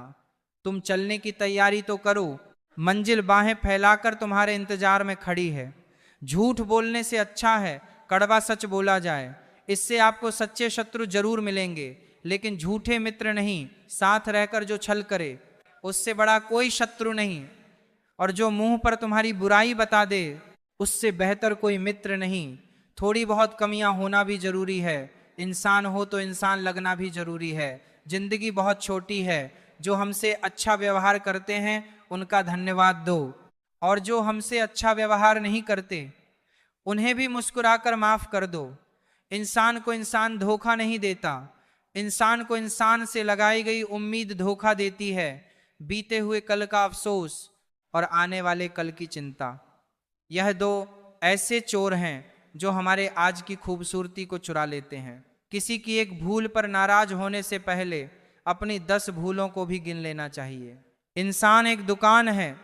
तुम चलने की तैयारी तो करो, मंजिल बाहें फैलाकर तुम्हारे इंतजार में खड़ी है। झूठ बोलने से अच्छा है कड़वा सच बोला जाए। इससे आपको सच्चे शत्रु जरूर मिलेंगे, लेकिन झूठे मित्र नहीं। साथ रहकर जो छल करे उससे बड़ा कोई शत्रु नहीं, और जो मुंह पर तुम्हारी बुराई बता दे उससे बेहतर कोई मित्र नहीं। थोड़ी बहुत कमियां होना भी जरूरी है, इंसान हो तो इंसान लगना भी जरूरी है। जिंदगी बहुत छोटी है, जो हमसे अच्छा व्यवहार करते हैं उनका धन्यवाद दो, और जो हमसे अच्छा व्यवहार नहीं करते उन्हें भी मुस्कुराकर माफ कर दो। इंसान को इंसान धोखा नहीं देता, इंसान को इंसान से लगाई गई उम्मीद धोखा देती है। बीते हुए कल का अफसोस और आने वाले कल की चिंता, यह दो ऐसे चोर हैं जो हमारे आज की खूबसूरती को चुरा लेते हैं। किसी की एक भूल पर नाराज होने से पहले अपनी 10 भूलों को भी गिन लेना चाहिए। इंसान एक दुकान है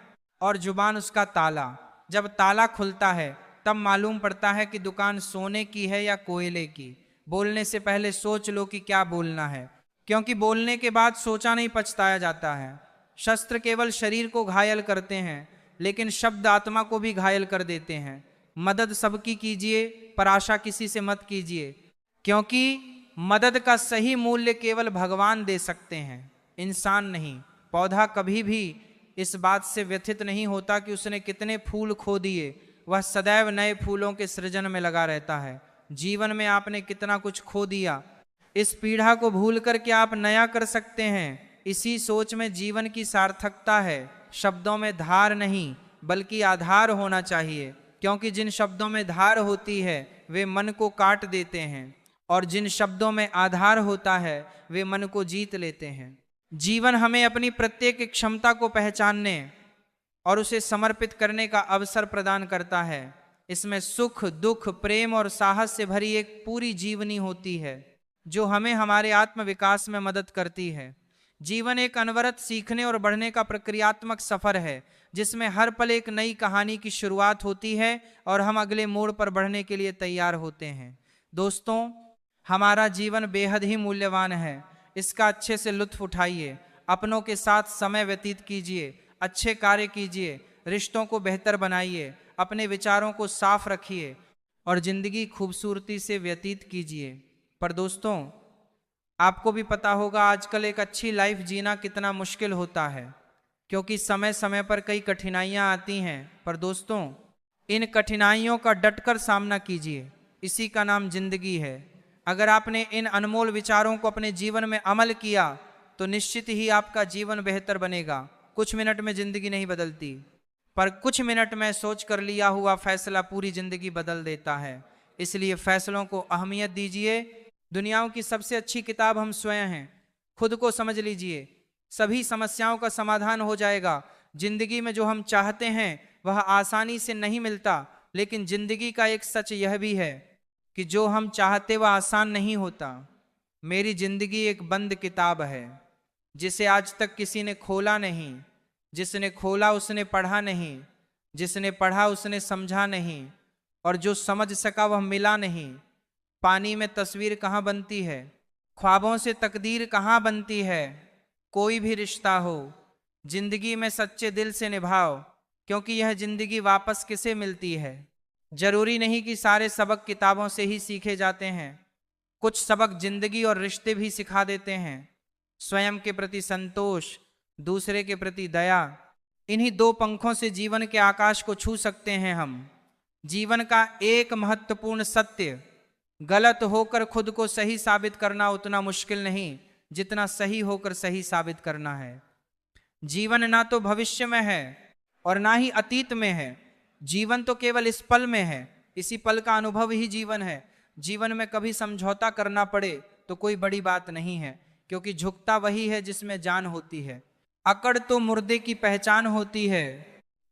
और जुबान उसका ताला। जब ताला खुलता है तब मालूम पड़ता है कि दुकान सोने की है या कोयले की। बोलने से पहले सोच लो कि क्या बोलना है, क्योंकि बोलने के बाद सोचा नहीं पछताया जाता है। शस्त्र केवल शरीर को घायल करते हैं, लेकिन शब्द आत्मा को भी घायल कर देते हैं। मदद सबकी कीजिए पर आशा किसी से मत कीजिए, क्योंकि मदद का सही मूल्य केवल भगवान दे सकते हैं, इंसान नहीं। पौधा कभी भी इस बात से व्यथित नहीं होता कि उसने कितने फूल खो दिए, वह सदैव नए फूलों के सृजन में लगा रहता है। जीवन में आपने कितना कुछ खो दिया, इस पीढ़ा को भूल कर के आप नया कर सकते हैं। इसी सोच में जीवन की सार्थकता है। शब्दों में धार नहीं बल्कि आधार होना चाहिए, क्योंकि जिन शब्दों में धार होती है वे मन को काट देते हैं, और जिन शब्दों में आधार होता है वे मन को जीत लेते हैं। जीवन हमें अपनी प्रत्येक क्षमता को पहचानने और उसे समर्पित करने का अवसर प्रदान करता है। इसमें सुख, दुख, प्रेम और साहस से भरी एक पूरी जीवनी होती है जो हमें हमारे आत्म विकास में मदद करती है। जीवन एक अनवरत सीखने और बढ़ने का प्रक्रियात्मक सफर है, जिसमें हर पल एक नई कहानी की शुरुआत होती है और हम अगले मोड़ पर बढ़ने के लिए तैयार होते हैं। दोस्तों, हमारा जीवन बेहद ही मूल्यवान है, इसका अच्छे से लुत्फ उठाइए। अपनों के साथ समय व्यतीत कीजिए, अच्छे कार्य कीजिए, रिश्तों को बेहतर बनाइए, अपने विचारों को साफ रखिए और जिंदगी खूबसूरती से व्यतीत कीजिए। पर दोस्तों, आपको भी पता होगा आजकल एक अच्छी लाइफ जीना कितना मुश्किल होता है, क्योंकि समय समय पर कई कठिनाइयां आती हैं। पर दोस्तों, इन कठिनाइयों का डटकर सामना कीजिए, इसी का नाम जिंदगी है। अगर आपने इन अनमोल विचारों को अपने जीवन में अमल किया तो निश्चित ही आपका जीवन बेहतर बनेगा। कुछ मिनट में जिंदगी नहीं बदलती, पर कुछ मिनट में सोच कर लिया हुआ फैसला पूरी जिंदगी बदल देता है। इसलिए फैसलों को अहमियत दीजिए। दुनियाओं की सबसे अच्छी किताब हम स्वयं हैं। खुद को समझ लीजिए, सभी समस्याओं का समाधान हो जाएगा। जिंदगी में जो हम चाहते हैं वह आसानी से नहीं मिलता, लेकिन जिंदगी का एक सच यह भी है कि जो हम चाहते वह आसान नहीं होता। मेरी जिंदगी एक बंद किताब है जिसे आज तक किसी ने खोला नहीं। जिसने खोला उसने पढ़ा नहीं, जिसने पढ़ा उसने समझा नहीं, और जो समझ सका वह मिला नहीं। पानी में तस्वीर कहाँ बनती है, ख्वाबों से तकदीर कहाँ बनती है। कोई भी रिश्ता हो जिंदगी में सच्चे दिल से निभाओ, क्योंकि यह जिंदगी वापस किसे मिलती है। जरूरी नहीं कि सारे सबक किताबों से ही सीखे जाते हैं, कुछ सबक जिंदगी और रिश्ते भी सिखा देते हैं। स्वयं के प्रति संतोष, दूसरे के प्रति दया, इन्हीं दो पंखों से जीवन के आकाश को छू सकते हैं हम। जीवन का एक महत्वपूर्ण सत्य, गलत होकर खुद को सही साबित करना उतना मुश्किल नहीं जितना सही होकर सही साबित करना है। जीवन ना तो भविष्य में है और ना ही अतीत में है, जीवन तो केवल इस पल में है। इसी पल का अनुभव ही जीवन है। जीवन में कभी समझौता करना पड़े तो कोई बड़ी बात नहीं है, क्योंकि झुकता वही है जिसमें जान होती है। अकड़ तो मुर्दे की पहचान होती है।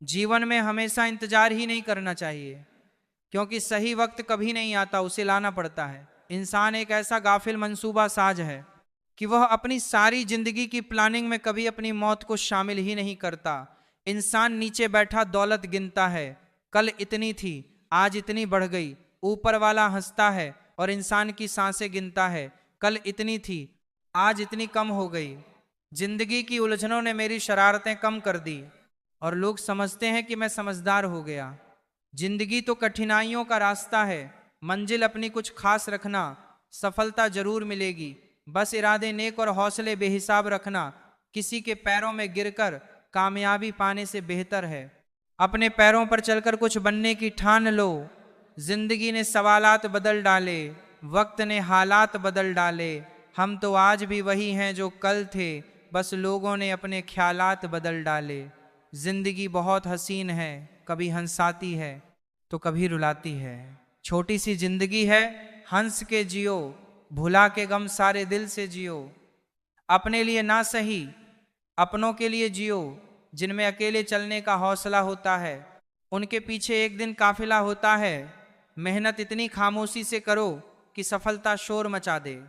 जीवन में हमेशा इंतजार ही नहीं करना चाहिए, क्योंकि सही वक्त कभी नहीं आता, उसे लाना पड़ता है। इंसान एक ऐसा गाफिल मंसूबा साज है कि वह अपनी सारी जिंदगी की प्लानिंग में कभी अपनी मौत को शामिल ही नहीं करता। इंसान नीचे बैठा दौलत गिनता है, कल इतनी थी आज इतनी बढ़ गई। ऊपर वाला हंसता है और इंसान की सांसें गिनता है, कल इतनी थी आज इतनी कम हो गई। जिंदगी की उलझनों ने मेरी शरारतें कम कर दी और लोग समझते हैं कि मैं समझदार हो गया। जिंदगी तो कठिनाइयों का रास्ता है, मंजिल अपनी कुछ खास रखना, सफलता जरूर मिलेगी। बस इरादे नेक और हौसले बेहिसाब रखना। किसी के पैरों में गिरकर कामयाबी पाने से बेहतर है अपने पैरों पर चलकर कुछ बनने की ठान लो। जिंदगी ने सवालात बदल डाले, वक्त ने हालात बदल डाले। हम तो आज भी वही हैं जो कल थे, बस लोगों ने अपने ख्यालात बदल डाले। जिंदगी बहुत हसीन है, कभी हंसाती है तो कभी रुलाती है। छोटी सी जिंदगी है, हंस के जियो, भुला के गम सारे दिल से जियो। अपने लिए ना सही, अपनों के लिए जियो। जिनमें अकेले चलने का हौसला होता है, उनके पीछे एक दिन काफिला होता है। मेहनत इतनी खामोशी से करो कि सफलता शोर मचा दे।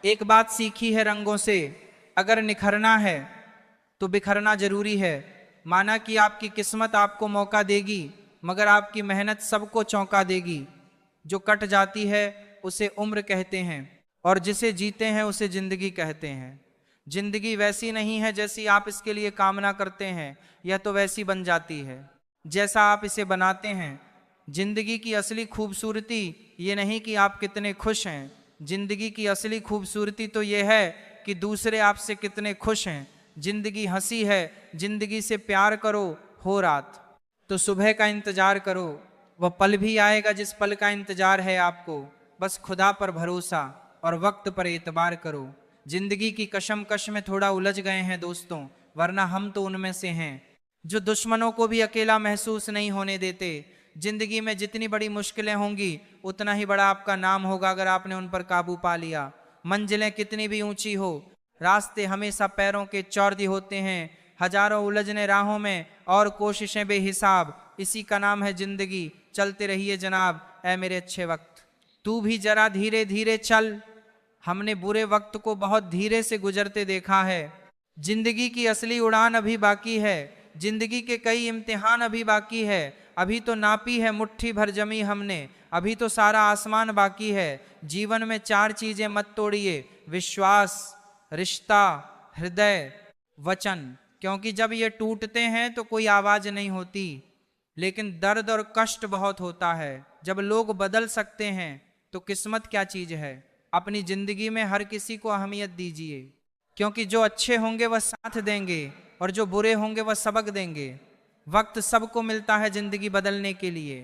एक बात सीखी है रंगों से, अगर निखरना है तो बिखरना जरूरी है। माना कि आपकी किस्मत आपको मौका देगी, मगर आपकी मेहनत सबको चौंका देगी। जो कट जाती है उसे उम्र कहते हैं, और जिसे जीते हैं उसे जिंदगी कहते हैं। जिंदगी वैसी नहीं है जैसी आप इसके लिए कामना करते हैं, यह तो वैसी बन जाती है जैसा आप इसे बनाते हैं। जिंदगी की असली खूबसूरती ये नहीं कि आप कितने खुश हैं, जिंदगी की असली खूबसूरती तो ये है कि दूसरे आपसे कितने खुश हैं। जिंदगी हंसी है, जिंदगी से प्यार करो। हो रात तो सुबह का इंतजार करो, वह पल भी आएगा जिस पल का इंतजार है आपको। बस खुदा पर भरोसा और वक्त पर एतबार करो। जिंदगी की कशमकश में थोड़ा उलझ गए हैं दोस्तों, वरना हम तो उनमें से हैं जो दुश्मनों को भी अकेला महसूस नहीं होने देते। जिंदगी में जितनी बड़ी मुश्किलें होंगी उतना ही बड़ा आपका नाम होगा अगर आपने उन पर काबू पा लिया। मंजिलें कितनी भी ऊंची हो, रास्ते हमेशा पैरों के चौर्दी होते हैं। हजारों उलझने राहों में और कोशिशें बेहिसाब, इसी का नाम है जिंदगी। चलते रहिए जनाब ऐ मेरे अच्छे वक्त, तू भी जरा धीरे धीरे चल। हमने बुरे वक्त को बहुत धीरे से गुजरते देखा है। जिंदगी की असली उड़ान अभी बाकी है, जिंदगी के कई इम्तिहान अभी बाकी है। अभी तो नापी है मुट्ठी भर जमी हमने, अभी तो सारा आसमान बाकी है। जीवन में 4 चीजें मत तोड़िए, विश्वास, रिश्ता, हृदय, वचन, क्योंकि जब ये टूटते हैं तो कोई आवाज नहीं होती, लेकिन दर्द और कष्ट बहुत होता है। जब लोग बदल सकते हैं तो किस्मत क्या चीज है। अपनी जिंदगी में हर किसी को अहमियत दीजिए, क्योंकि जो अच्छे होंगे वह साथ देंगे और जो बुरे होंगे वह सबक देंगे। वक्त सबको मिलता है जिंदगी बदलने के लिए,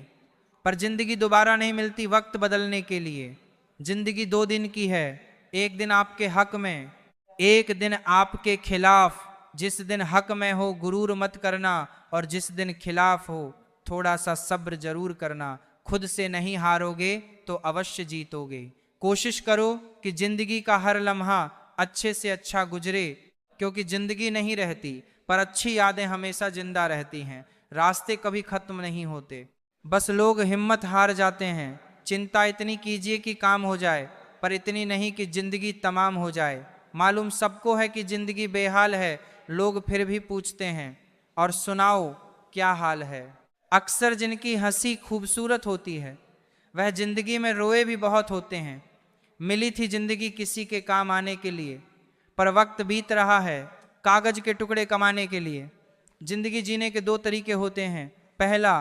पर जिंदगी दोबारा नहीं मिलती वक्त बदलने के लिए। जिंदगी 2 दिन की है, एक दिन आपके हक में, एक दिन आपके खिलाफ। जिस दिन हक में हो गुरूर मत करना, और जिस दिन खिलाफ हो थोड़ा सा सब्र जरूर करना। खुद से नहीं हारोगे तो अवश्य जीतोगे। कोशिश करो कि जिंदगी का हर लम्हा अच्छे से अच्छा गुजरे, क्योंकि जिंदगी नहीं रहती पर अच्छी यादें हमेशा जिंदा रहती हैं। रास्ते कभी खत्म नहीं होते, बस लोग हिम्मत हार जाते हैं। चिंता इतनी कीजिए कि काम हो जाए, पर इतनी नहीं कि जिंदगी तमाम हो जाए। मालूम सबको है कि जिंदगी बेहाल है, लोग फिर भी पूछते हैं और सुनाओ क्या हाल है। अक्सर जिनकी हंसी खूबसूरत होती है वह जिंदगी में रोए भी बहुत होते हैं। मिली थी जिंदगी किसी के काम आने के लिए, पर वक्त बीत रहा है कागज के टुकड़े कमाने के लिए। जिंदगी जीने के 2 तरीके होते हैं। पहला,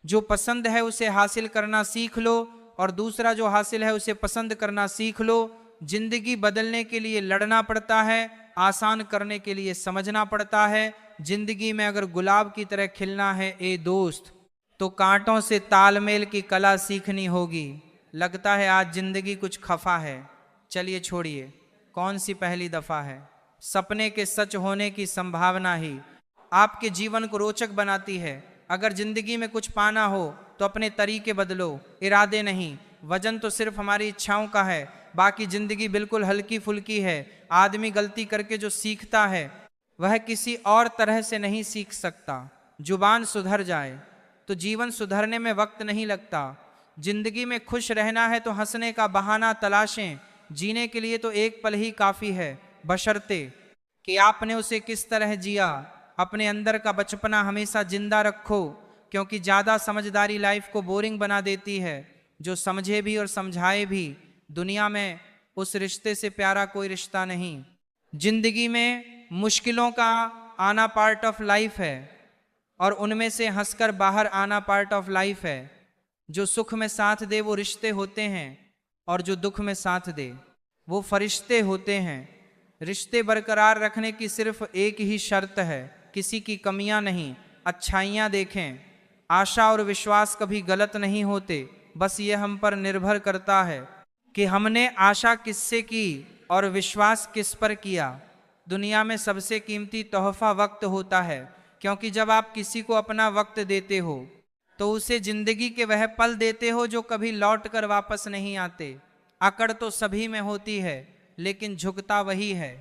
जो पसंद है उसे हासिल करना सीख लो, और दूसरा, जो हासिल है उसे पसंद करना सीख लो। जिंदगी बदलने के लिए लड़ना पड़ता है, आसान करने के लिए समझना पड़ता है। जिंदगी में अगर गुलाब की तरह खिलना है ए दोस्त, तो कांटों से तालमेल की कला सीखनी होगी। लगता है आज जिंदगी कुछ खफा है, चलिए छोड़िए, कौन सी पहली दफा है। सपने के सच होने की संभावना ही आपके जीवन को रोचक बनाती है। अगर जिंदगी में कुछ पाना हो तो अपने तरीके बदलो, इरादे नहीं। वजन तो सिर्फ हमारी इच्छाओं का है, बाकी जिंदगी बिल्कुल हल्की फुल्की है। आदमी गलती करके जो सीखता है वह किसी और तरह से नहीं सीख सकता। जुबान सुधर जाए तो जीवन सुधरने में वक्त नहीं लगता। जिंदगी में खुश रहना है तो हंसने का बहाना तलाशें। जीने के लिए तो एक पल ही काफी है, बशर्ते कि आपने उसे किस तरह जिया। अपने अंदर का बचपना हमेशा जिंदा रखो, क्योंकि ज्यादा समझदारी लाइफ को बोरिंग बना देती है। जो समझे भी और समझाए भी, दुनिया में उस रिश्ते से प्यारा कोई रिश्ता नहीं। जिंदगी में मुश्किलों का आना पार्ट ऑफ लाइफ है, और उनमें से हंसकर बाहर आना पार्ट ऑफ लाइफ है। जो सुख में साथ दे वो रिश्ते होते हैं, और जो दुख में साथ दे वो फरिश्ते होते हैं। रिश्ते बरकरार रखने की सिर्फ एक ही शर्त है, किसी की कमियां नहीं, अच्छाइयां देखें। आशा और विश्वास कभी गलत नहीं होते, बस ये हम पर निर्भर करता है कि हमने आशा किससे की और विश्वास किस पर किया। दुनिया में सबसे कीमती तोहफा वक्त होता है, क्योंकि जब आप किसी को अपना वक्त देते हो तो उसे जिंदगी के वह पल देते हो जो कभी लौट कर वापस नहीं आते। अकड़ तो सभी में होती है, लेकिन झुकता वही है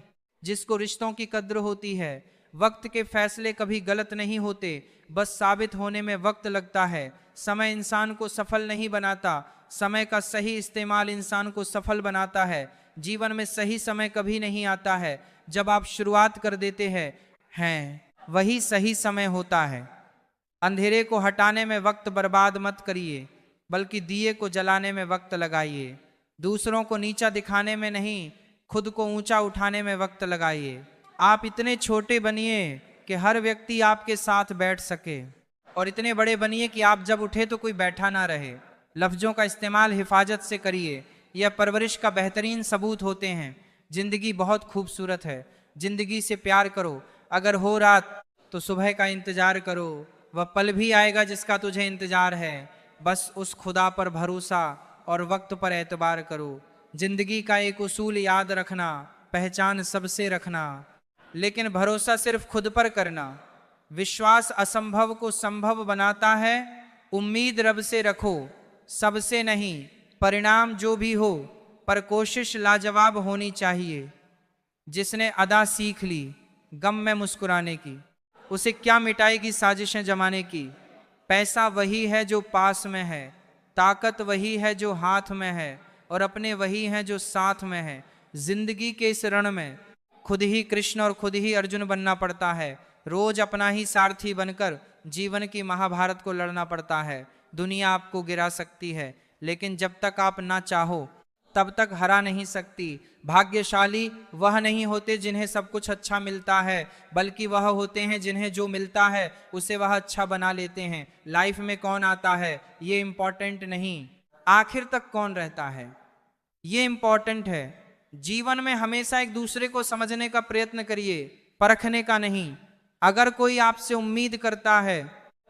जिसको रिश्तों की कद्र होती है। वक्त के फैसले कभी गलत नहीं होते, बस साबित होने में वक्त लगता है। समय इंसान को सफल नहीं बनाता, समय का सही इस्तेमाल इंसान को सफल बनाता है। जीवन में सही समय कभी नहीं आता है, जब आप शुरुआत कर देते हैं वही सही समय होता है। अंधेरे को हटाने में वक्त बर्बाद मत करिए, बल्कि दिए को जलाने में वक्त लगाइए। दूसरों को नीचा दिखाने में नहीं, खुद को ऊंचा उठाने में वक्त लगाइए। आप इतने छोटे बनिए कि हर व्यक्ति आपके साथ बैठ सके, और इतने बड़े बनिए कि आप जब उठे तो कोई बैठा ना रहे। लफ्ज़ों का इस्तेमाल हिफाजत से करिए, यह परवरिश का बेहतरीन सबूत होते हैं। जिंदगी बहुत खूबसूरत है, जिंदगी से प्यार करो। अगर हो रात तो सुबह का इंतजार करो, वह पल भी आएगा जिसका तुझे इंतजार है। बस उस खुदा पर भरोसा और वक्त पर एतबार करो। जिंदगी का एक उसूल याद रखना, पहचान सबसे रखना, लेकिन भरोसा सिर्फ खुद पर करना। विश्वास असंभव को संभव बनाता है। उम्मीद रब से रखो, सबसे नहीं। परिणाम जो भी हो, पर कोशिश लाजवाब होनी चाहिए। जिसने अदा सीख ली गम में मुस्कुराने की, उसे क्या मिटाएगी साजिशें जमाने की। पैसा वही है जो पास में है, ताकत वही है जो हाथ में है, और अपने वही हैं जो साथ में है। जिंदगी के इस रण में खुद ही कृष्ण और खुद ही अर्जुन बनना पड़ता है। रोज अपना ही सारथी बनकर जीवन की महाभारत को लड़ना पड़ता है। दुनिया आपको गिरा सकती है, लेकिन जब तक आप ना चाहो तब तक हरा नहीं सकती। भाग्यशाली वह नहीं होते जिन्हें सब कुछ अच्छा मिलता है, बल्कि वह होते हैं जिन्हें जो मिलता है उसे वह अच्छा बना लेते हैं। लाइफ में कौन आता है ये इम्पोर्टेंट नहीं, आखिर तक कौन रहता है ये इम्पोर्टेंट है। जीवन में हमेशा एक दूसरे को समझने का प्रयत्न करिए, परखने का नहीं। अगर कोई आपसे उम्मीद करता है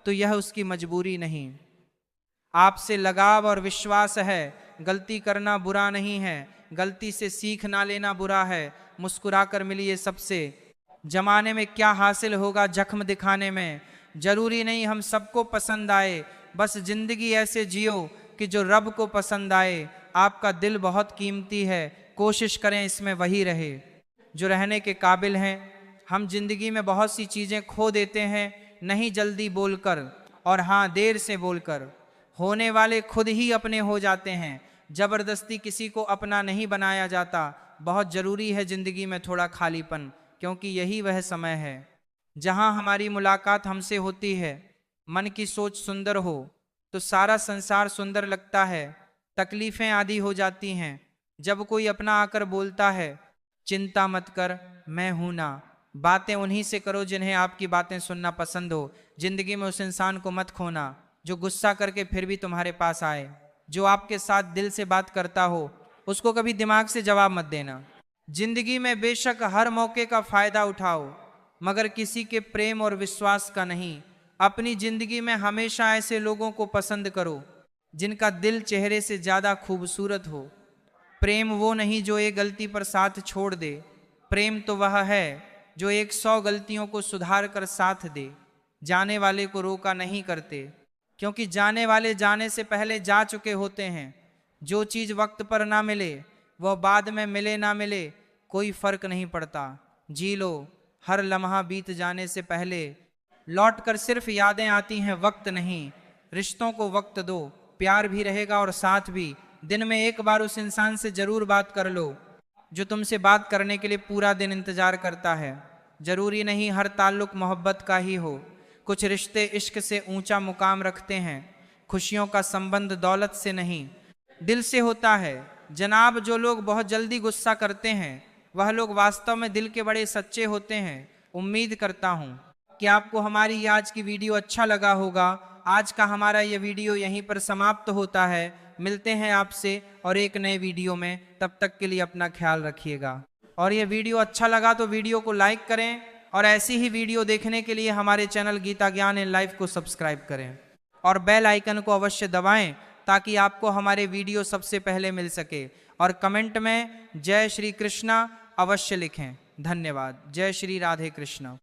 तो यह उसकी मजबूरी नहीं, आपसे लगाव और विश्वास है। गलती करना बुरा नहीं है, गलती से सीख ना लेना बुरा है। मुस्कुराकर मिलिए सबसे, जमाने में क्या हासिल होगा जख्म दिखाने में। जरूरी नहीं हम सबको पसंद आए, बस जिंदगी ऐसे जियो कि जो रब को पसंद आए। आपका दिल बहुत कीमती है, कोशिश करें इसमें वही रहे जो रहने के काबिल हैं। हम जिंदगी में बहुत सी चीज़ें खो देते हैं, नहीं जल्दी बोलकर और हाँ देर से बोलकर। होने वाले खुद ही अपने हो जाते हैं, जबरदस्ती किसी को अपना नहीं बनाया जाता। बहुत जरूरी है जिंदगी में थोड़ा खालीपन, क्योंकि यही वह समय है जहां हमारी मुलाकात हमसे होती है। मन की सोच सुंदर हो तो सारा संसार सुंदर लगता है। तकलीफें आधी हो जाती हैं जब कोई अपना आकर बोलता है, चिंता मत कर मैं हूं ना। बातें उन्हीं से करो जिन्हें आपकी बातें सुनना पसंद हो। जिंदगी में उस इंसान को मत खोना जो गुस्सा करके फिर भी तुम्हारे पास आए। जो आपके साथ दिल से बात करता हो उसको कभी दिमाग से जवाब मत देना। जिंदगी में बेशक हर मौके का फायदा उठाओ, मगर किसी के प्रेम और विश्वास का नहीं। अपनी जिंदगी में हमेशा ऐसे लोगों को पसंद करो जिनका दिल चेहरे से ज्यादा खूबसूरत हो। प्रेम वो नहीं जो एक गलती पर साथ छोड़ दे, प्रेम तो वह है जो 100 गलतियों को सुधार कर साथ दे। जाने वाले को रोका नहीं करते, क्योंकि जाने वाले जाने से पहले जा चुके होते हैं। जो चीज़ वक्त पर ना मिले वह बाद में मिले ना मिले कोई फर्क नहीं पड़ता। जी लो हर लम्हा बीत जाने से पहले, लौट कर सिर्फ यादें आती हैं वक्त नहीं। रिश्तों को वक्त दो, प्यार भी रहेगा और साथ भी। दिन में एक बार उस इंसान से जरूर बात कर लो जो तुमसे बात करने के लिए पूरा दिन इंतजार करता है। जरूरी नहीं हर ताल्लुक मोहब्बत का ही हो, कुछ रिश्ते इश्क से ऊंचा मुकाम रखते हैं। खुशियों का संबंध दौलत से नहीं दिल से होता है। जनाब जो लोग बहुत जल्दी गुस्सा करते हैं वह लोग वास्तव में दिल के बड़े सच्चे होते हैं। उम्मीद करता हूँ कि आपको हमारी ये आज की वीडियो अच्छा लगा होगा। आज का हमारा ये वीडियो यहीं पर समाप्त होता है। मिलते हैं आपसे और एक नए वीडियो में, तब तक के लिए अपना ख्याल रखिएगा। और ये वीडियो अच्छा लगा तो वीडियो को लाइक करें और ऐसी ही वीडियो देखने के लिए हमारे चैनल गीता ज्ञान इन लाइफ को सब्सक्राइब करें और बेल आइकन को अवश्य दबाएं ताकि आपको हमारे वीडियो सबसे पहले मिल सके। और कमेंट में जय श्री कृष्णा अवश्य लिखें। धन्यवाद। जय श्री राधे कृष्ण।